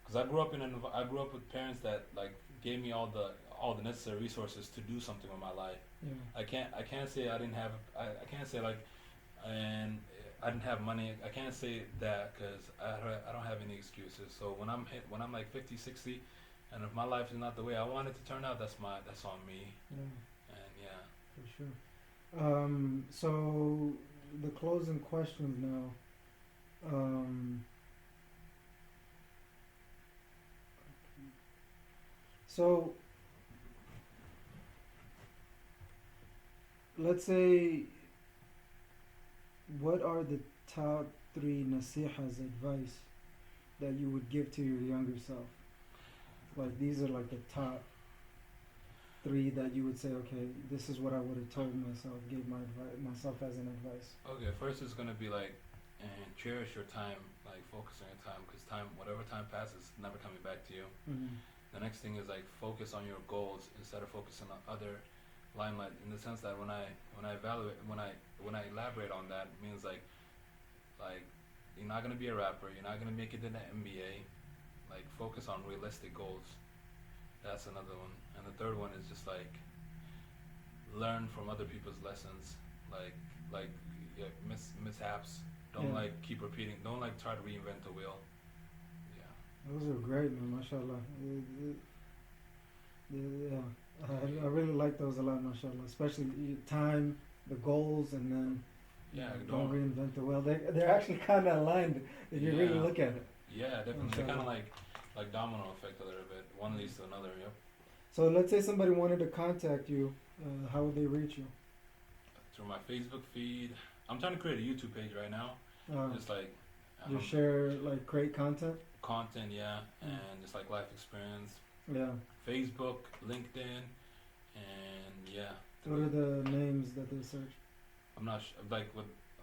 because I grew up with parents that like gave me all the necessary resources to do something with my life. Yeah. I can't say I didn't have. I can't say like, and I didn't have money. I can't say that because I don't have any excuses. So when I'm like 50, 60, and if my life is not the way I want it to turn out, that's on me. Yeah. And yeah. For sure. So the closing questions now. So let's say, what are the top 3 nasihas, advice that you would give to your younger self? Like these are like the top 3 that you would say, okay, this is what I would have told myself, gave myself as an advice. Okay, first is gonna be like, and cherish your time, like focus on your time, because whatever time passes, never coming back to you. Mm-hmm. The next thing is like focus on your goals instead of focusing on other limelight. In the sense that when I elaborate on that, it means like you're not gonna be a rapper, you're not gonna make it in the NBA. Like focus on realistic goals. That's another one. And the third one is just like learn from other people's lessons, like mishaps. Don't like keep repeating. Don't like try to reinvent the wheel. Yeah. Those are great, man. Mashallah. Yeah, I really like those a lot, mashallah. Especially time, the goals, and then don't reinvent the wheel. They're actually kind of aligned if you really look at it. Yeah, definitely. They're kind of like domino effect a little bit. One leads to another. Yep. So let's say somebody wanted to contact you, how would they reach you? Through my Facebook feed. I'm trying to create a YouTube page right now. Just like you share like great content. Yeah, and just like life experience. Yeah. Facebook, LinkedIn, and yeah. What are the names that they search? I'm not sure. Like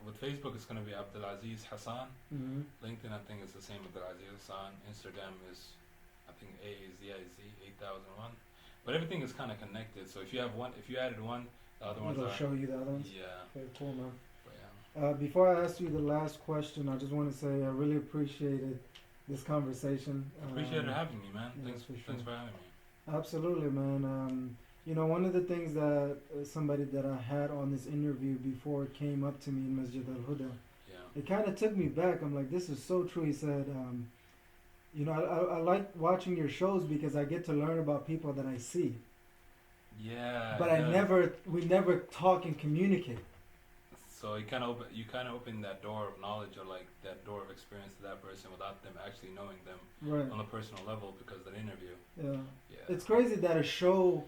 with Facebook, it's gonna be Abdulaziz Hassan. Mm-hmm. LinkedIn, I think it's the same Abdulaziz Hassan. Instagram is, I think AZIZ 8001. But everything is kind of connected. So if you added one, the other ones it'll show you the other ones. Yeah. Okay, cool, man. But yeah. Before I ask you the last question, I just want to say I really appreciated this conversation. Appreciate having me, man. Yeah, Thanks for having me. Absolutely, man. One of the things that somebody that I had on this interview before came up to me in Masjid al-Huda, it kind of took me back. I'm like, this is so true. He said, you know, I like watching your shows because I get to learn about people that I see. Yeah. But we never talk and communicate. So you kind of open that door of knowledge or like that door of experience to that person without them actually knowing them on a personal level because of the interview. Yeah. Yeah. It's crazy that a show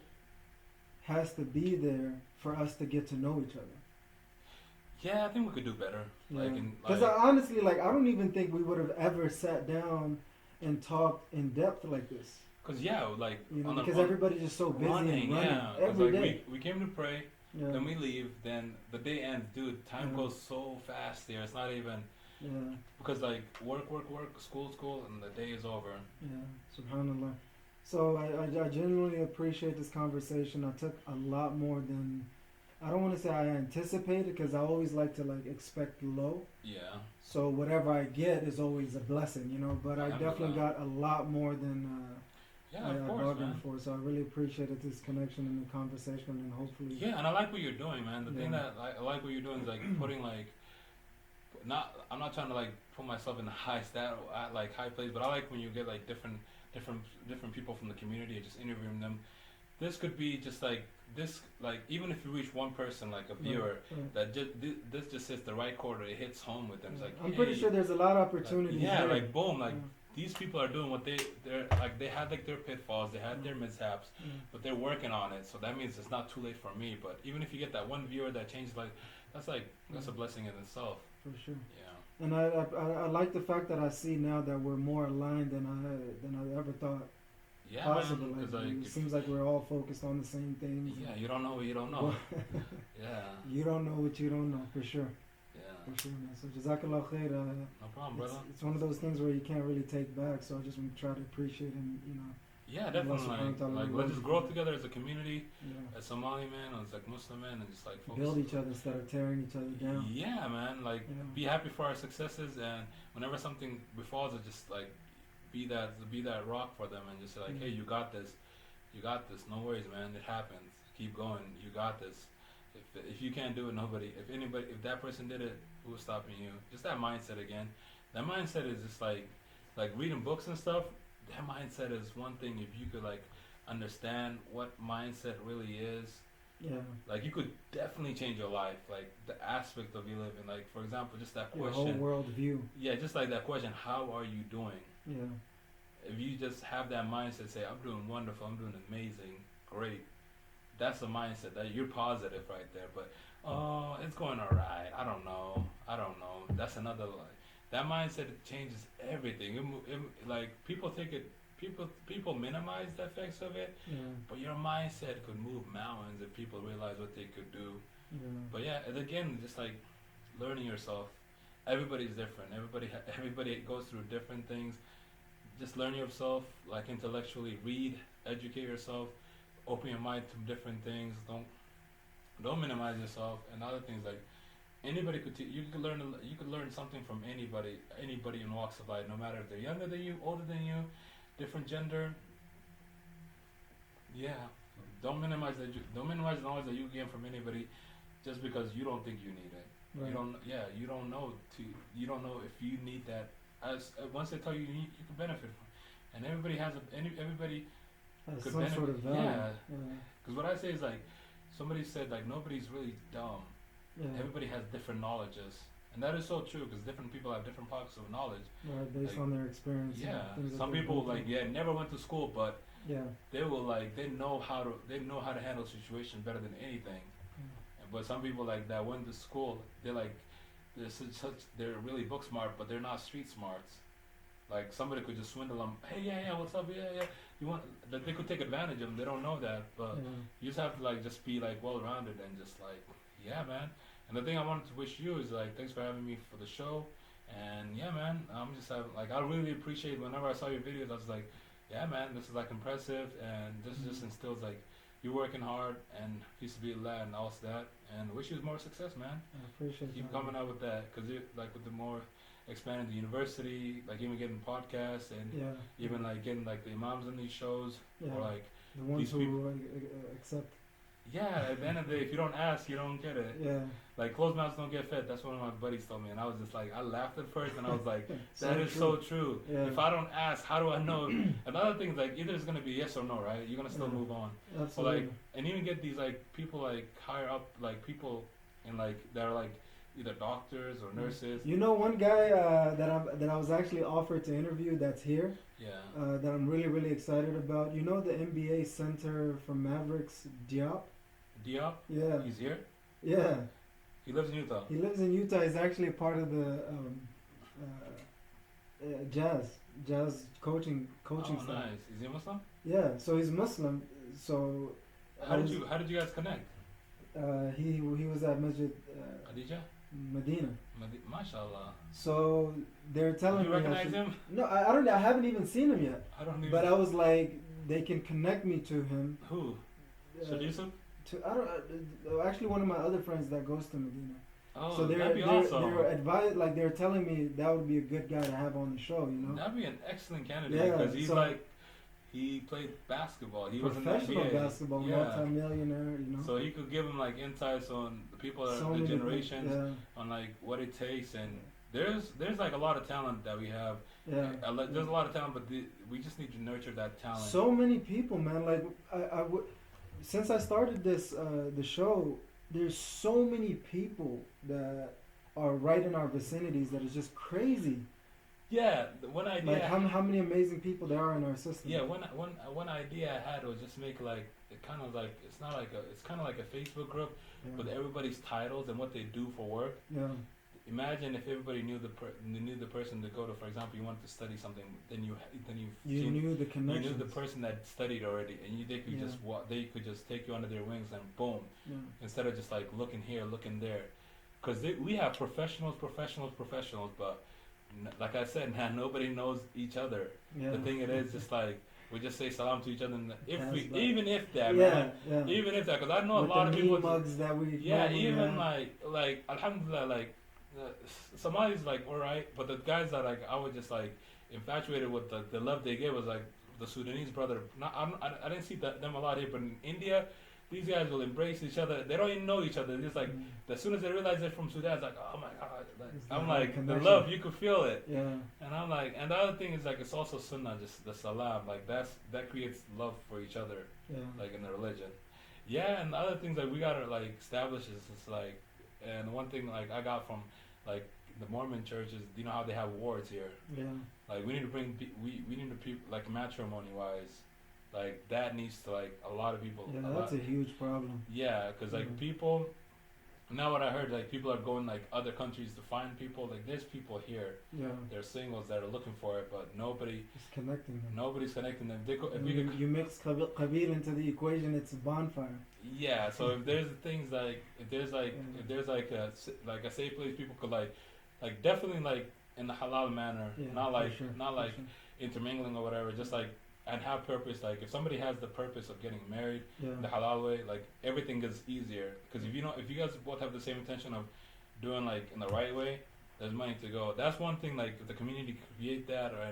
has to be there for us to get to know each other. Yeah, I think we could do better. Yeah. Because honestly, like, I don't even think we would have ever sat down and talked in depth like this. Because like, you know, because everybody's just so busy and running every day. We came to pray. Yeah. Then we leave. Then the day ends, dude. Time goes so fast there. It's not even. Yeah. Because like work, school, and the day is over. Yeah. Subhanallah. So I genuinely appreciate this conversation. I took a lot more than, I don't want to say I anticipated, because I always like to like expect low. Yeah. So whatever I get is always a blessing, you know. But I definitely got a lot more than. Yeah, of course, man. For, so I really appreciated this connection and the conversation, and hopefully. Yeah, and I like what you're doing, man. The thing that I like what you're doing is like putting like, I'm not trying to like put myself in the high place, but I like when you get like different people from the community and just interviewing them. This could be just like this, like even if you reach one person, like a viewer, that this just hits the right chord, it hits home with them. It's like, I'm pretty sure there's a lot of opportunities. Like, there. Like boom, like. These people are doing what they're like. They had like their pitfalls, they had their mishaps, but they're working on it. So that means it's not too late for me. But even if you get that one viewer that changes, like that's a blessing in itself. For sure. Yeah. And I like the fact that I see now that we're more aligned than I ever thought. Yeah, possible. Man, like, it seems like we're all focused on the same things. Yeah, you don't know what you don't know. Yeah. You don't know what you don't know, for sure. Yeah. For sure, man. So Jazakallah khair. No problem, brother. It's one of those things where you can't really take back. So I just want to try to appreciate and Yeah, definitely. Like let's just grow together as a community, as Somali man, as like Muslim man, and just like focus. Build each other instead of tearing each other down. Yeah, man. Like be happy for our successes, and whenever something befalls us, just like be that rock for them, and just say like, hey, you got this. No worries, man. It happens. Keep going. You got this. If you can't do it, if that person did it, who was stopping you? Just that mindset again. That mindset is just like reading books and stuff. That mindset is one thing. If you could like understand what mindset really is, like you could definitely change your life. Like the aspect of you living. Like for example, just that question. Your whole world view. Yeah, just like that question. How are you doing? Yeah. If you just have that mindset, say I'm doing wonderful. I'm doing amazing. Great. That's a mindset that you're positive right there. But it's going all right. I don't know. That's another that mindset changes everything. Like people think people minimize the effects of it. But your mindset could move mountains if people realize what they could do. But and again, just like learning yourself. Everybody's different. Everybody goes through different things. Just learn yourself, like intellectually, read, educate yourself. Open your mind to different things. Don't minimize yourself. And other things like anybody you could learn something from anybody in walks of life, no matter if they're younger than you, older than you, different gender. Yeah, don't minimize the knowledge that you gain from anybody, just because you don't think you need it. Right. You don't know if you need that. As once they tell you you can benefit from, and everybody has could some benefit. sort of value. Because what I say is like, somebody said like nobody's really dumb. Everybody has different knowledges, and that is so true because different people have different pockets of knowledge. Right, based on their experience. Some people never went to school, but they will they know how to handle situations better than anything. But some people like that went to school, they're really book smart, but they're not street smarts. Like somebody could just swindle them. Hey, what's up? You want that they could take advantage of them. They don't know that, but you just have to just be well rounded and just man. And the thing I wanted to wish you is thanks for having me for the show. And man, I'm just I really appreciate whenever I saw your videos. I was like, man, this is impressive, and this just instills you're working hard and peace be Allah and all that. And wish you more success, man. I appreciate Keep coming out with that, because with the more expanding the university, even getting podcasts and even getting the imams on these shows, or the ones who accept. Yeah, at the end of the day, if you don't ask, you don't get it. Yeah. Like, closed mouths don't get fed. That's what one of my buddies told me. And I was just like, I laughed at first, and I was like, that is so true. Yeah. If I don't ask, how do I know? Another thing is, like, either it's going to be yes or no, right? You're going to still move on. Absolutely. Or, like, and even get these, like, people, like, higher up, like, people in, like, that are, like, either doctors or nurses. You know, one guy that I was actually offered to interview that's here. Yeah. That I'm really, really excited about. You know the NBA center from Mavericks, Diop? Diop? Yeah. He's here? Yeah. He lives in Utah. He lives in Utah. He's actually part of the jazz coaching staff. Nice. Is he Muslim? Yeah, so he's Muslim. So how did you guys connect? He was at Masjid Khadija? Medina. MashaAllah. So they're telling me. You recognize him? No, I don't. I haven't even seen him yet. I don't even. But I was like, they can connect me to him. Who? Shadisa? Actually, one of my other friends that goes to Medina. Oh, so that'd be awesome. They're telling me that would be a good guy to have on the show. You know. That'd be an excellent candidate because he's he played basketball. He was in the professional NBA. basketball, multi-millionaire. You know. So he could give him like insights on the people, the generations, on like what it takes, and there's like a lot of talent that we have. Yeah. There's a lot of talent, but we just need to nurture that talent. So many people, man. Like since I started this the show, there's so many people that are right in our vicinities that is just crazy. Yeah, one idea. Like how many amazing people there are in our system. Yeah, one idea I had was just make like it kind of like it's kind of like a Facebook group with everybody's titles and what they do for work. Yeah. Imagine if everybody knew the person to go to. For example, you wanted to study something, then you knew the connection. You knew the person that studied already, and they could just take you under their wings and boom, instead of just like looking here, looking there, because we have professionals, but like I said, man, nobody knows each other. Yeah. The thing it is, just like we just say salam to each other, and even if that, because I know with a lot of people. Mugs that we even like alhamdulillah, like Somalis like alright, but the guys that like I was just like infatuated with the love they gave was like the Sudanese brother. I didn't see them a lot here, but in India, these guys will embrace each other. They don't even know each other. It's like as soon as they realize they're from Sudan, it's like, oh my god. I'm like, the love, you could feel it. Yeah. And I'm like, and the other thing is like, it's also sunnah, just the salam. Like that creates love for each other. Yeah. Like in the religion. Yeah, and the other things that we gotta like establish is just like, and one thing like I got from like the Mormon churches, you know how they have awards here. Yeah. Like we need to bring we need to like matrimony wise. Like that needs to like a lot of people. Yeah, that's a huge problem. Yeah, because like people. Now what I heard, like people are going like other countries to find people. Like there's people here. Yeah. They're singles that are looking for it, but nobody's connecting them. Nobody's connecting them. You mix Kabir into the equation, it's a bonfire. Yeah. So if there's things like if there's like a safe place people could like definitely like in the halal manner, not like intermingling or whatever. Just like. And have purpose, like if somebody has the purpose of getting married the halal way, like everything gets easier. Because if you guys both have the same intention of doing like in the right way, there's money to go. That's one thing. Like if the community create that or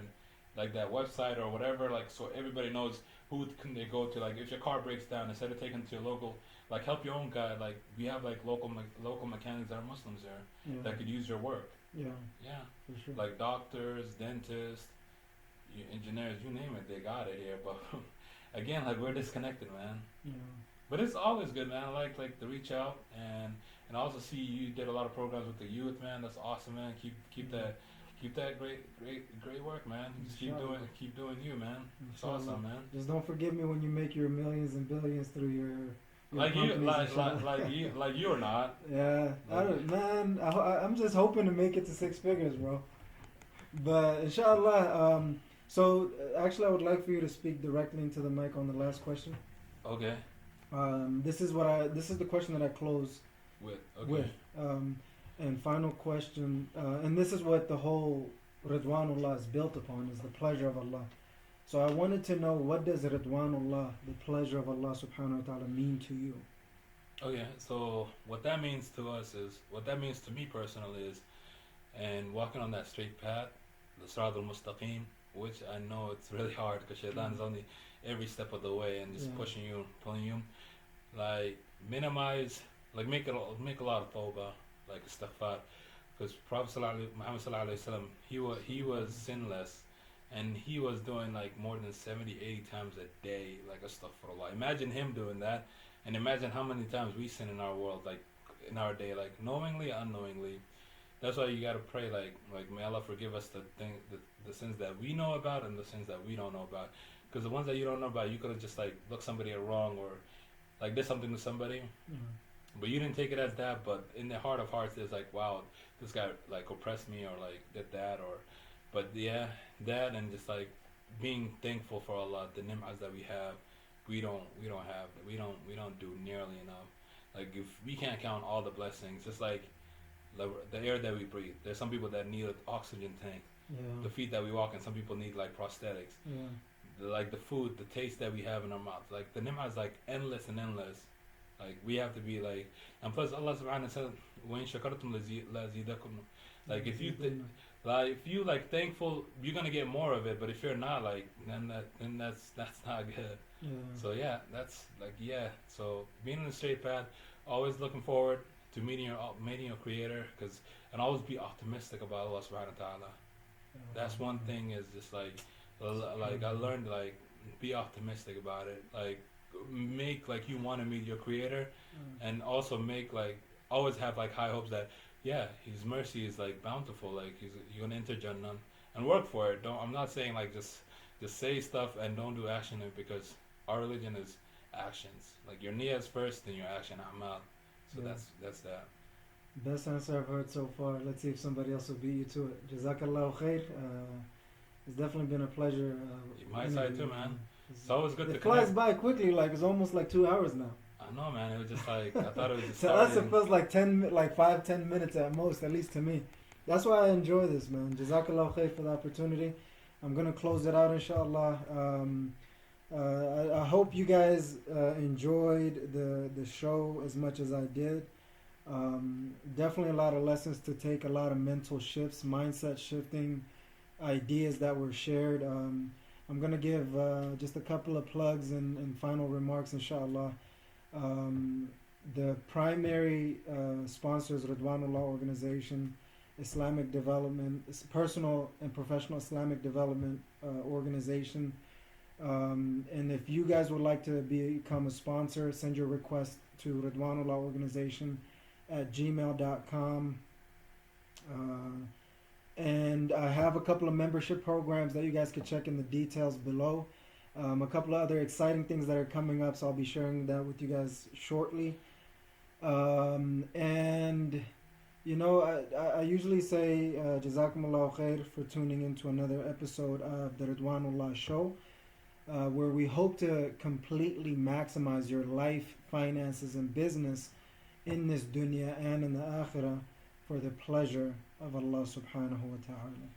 like that website or whatever, like so everybody knows who can they go to. Like if your car breaks down, instead of taking it to a local, like help your own guy. Like we have like local mechanics that are Muslims there that could use your work. Yeah. Yeah. For sure. Like doctors, dentists. Engineers, you name it, they got it here. But again, like we're disconnected, man. Yeah. But it's always good, man. I like to reach out and I also see you did a lot of programs with the youth, man. That's awesome, man. Keep that great work, man. Just keep doing you, man. It's awesome, man. Just don't forget me when you make your millions and billions through your like you or not. Yeah, I'm just hoping to make it to 6 figures, bro. But inshallah. So actually, I would like for you to speak directly into the mic on the last question. Okay. This is the question that I close with. And final question, and this is what the whole Ridwanullah is built upon, is the pleasure of Allah. So I wanted to know, what does Ridwanullah, the pleasure of Allah subhanahu wa ta'ala, mean to you? Okay, so what that means to us is, what that means to me personally is, and walking on that straight path, the Sirat al-Mustaqim, which I know it's really hard because Shaitan is only every step of the way and just pushing you, pulling you. like minimize, like make a lot of tawbah, like istighfar, because Prophet Muhammad sallallahu alaihi wasallam, he was sinless, and he was doing like more than 70, 80 times a day, like astaghfirullah. Imagine him doing that, and imagine how many times we sin in our world, like in our day, like knowingly, unknowingly. That's why you gotta pray, like may Allah forgive us the sins that we know about and the sins that we don't know about. Because the ones that you don't know about, you could have just like looked somebody wrong or like did something to somebody, but you didn't take it as that. But in the heart of hearts, it's like, wow, this guy like oppressed me or like did that or, but yeah, that and just like being thankful for Allah, the ni'mas that we have, we don't do nearly enough. Like if we can't count all the blessings, just like the air that we breathe. There's some people that need an oxygen tank. Yeah. The feet that we walk in, some people need like prosthetics. Yeah. Like the food, the taste that we have in our mouth. Like the ni'mah is like endless and endless. Like we have to be like, and plus Allah subhanahu wa ta'ala said, وَإِن شَكَرْتُمْ لَزِيدَكُمْ. Like if you like thankful, you're gonna get more of it. But if you're not, like then that's not good. Yeah. So yeah, that's like So being on the straight path, always looking forward to meeting your creator, and always be optimistic about Allah subhanahu wa ta'ala. That's one thing is just like I learned, like be optimistic about it, like make like you want to meet your creator, and also make like always have like high hopes that his mercy is like bountiful, like you're gonna enter Jannah and work for it. I'm not saying like just say stuff and don't do action in it, because our religion is actions. Like your niyas first, then your action a'mal. So that's that. Best answer I've heard so far. Let's see if somebody else will beat you to it. Jazakallahu khair. It's definitely been a pleasure. My side too, man. It's always good to connect. It flies by quickly. Like it's almost like 2 hours now. I know, man. It was just like I thought it was just. To us, it feels like 5-10 minutes at most, at least to me. That's why I enjoy this, man. Jazakallahu khair for the opportunity. I'm gonna close it out, inshallah. I hope you guys enjoyed the show as much as I did. Definitely a lot of lessons to take, a lot of mental shifts, mindset shifting, ideas that were shared. I'm going to give just a couple of plugs and final remarks, inshallah. The primary sponsors, Ridwanullah Organization, Islamic Development, personal and professional Islamic development organization. And if you guys would like to become a sponsor, send your request to Ridwanullah Organization at gmail.com. And I have a couple of membership programs that you guys can check in the details below. A couple of other exciting things that are coming up, so I'll be sharing that with you guys shortly. And you know, I usually say Jazakumullahu khair for tuning into another episode of the Ridwanullah Show, where we hope to completely maximize your life, finances, and business in this dunya and in the akhirah for the pleasure of Allah subhanahu wa ta'ala.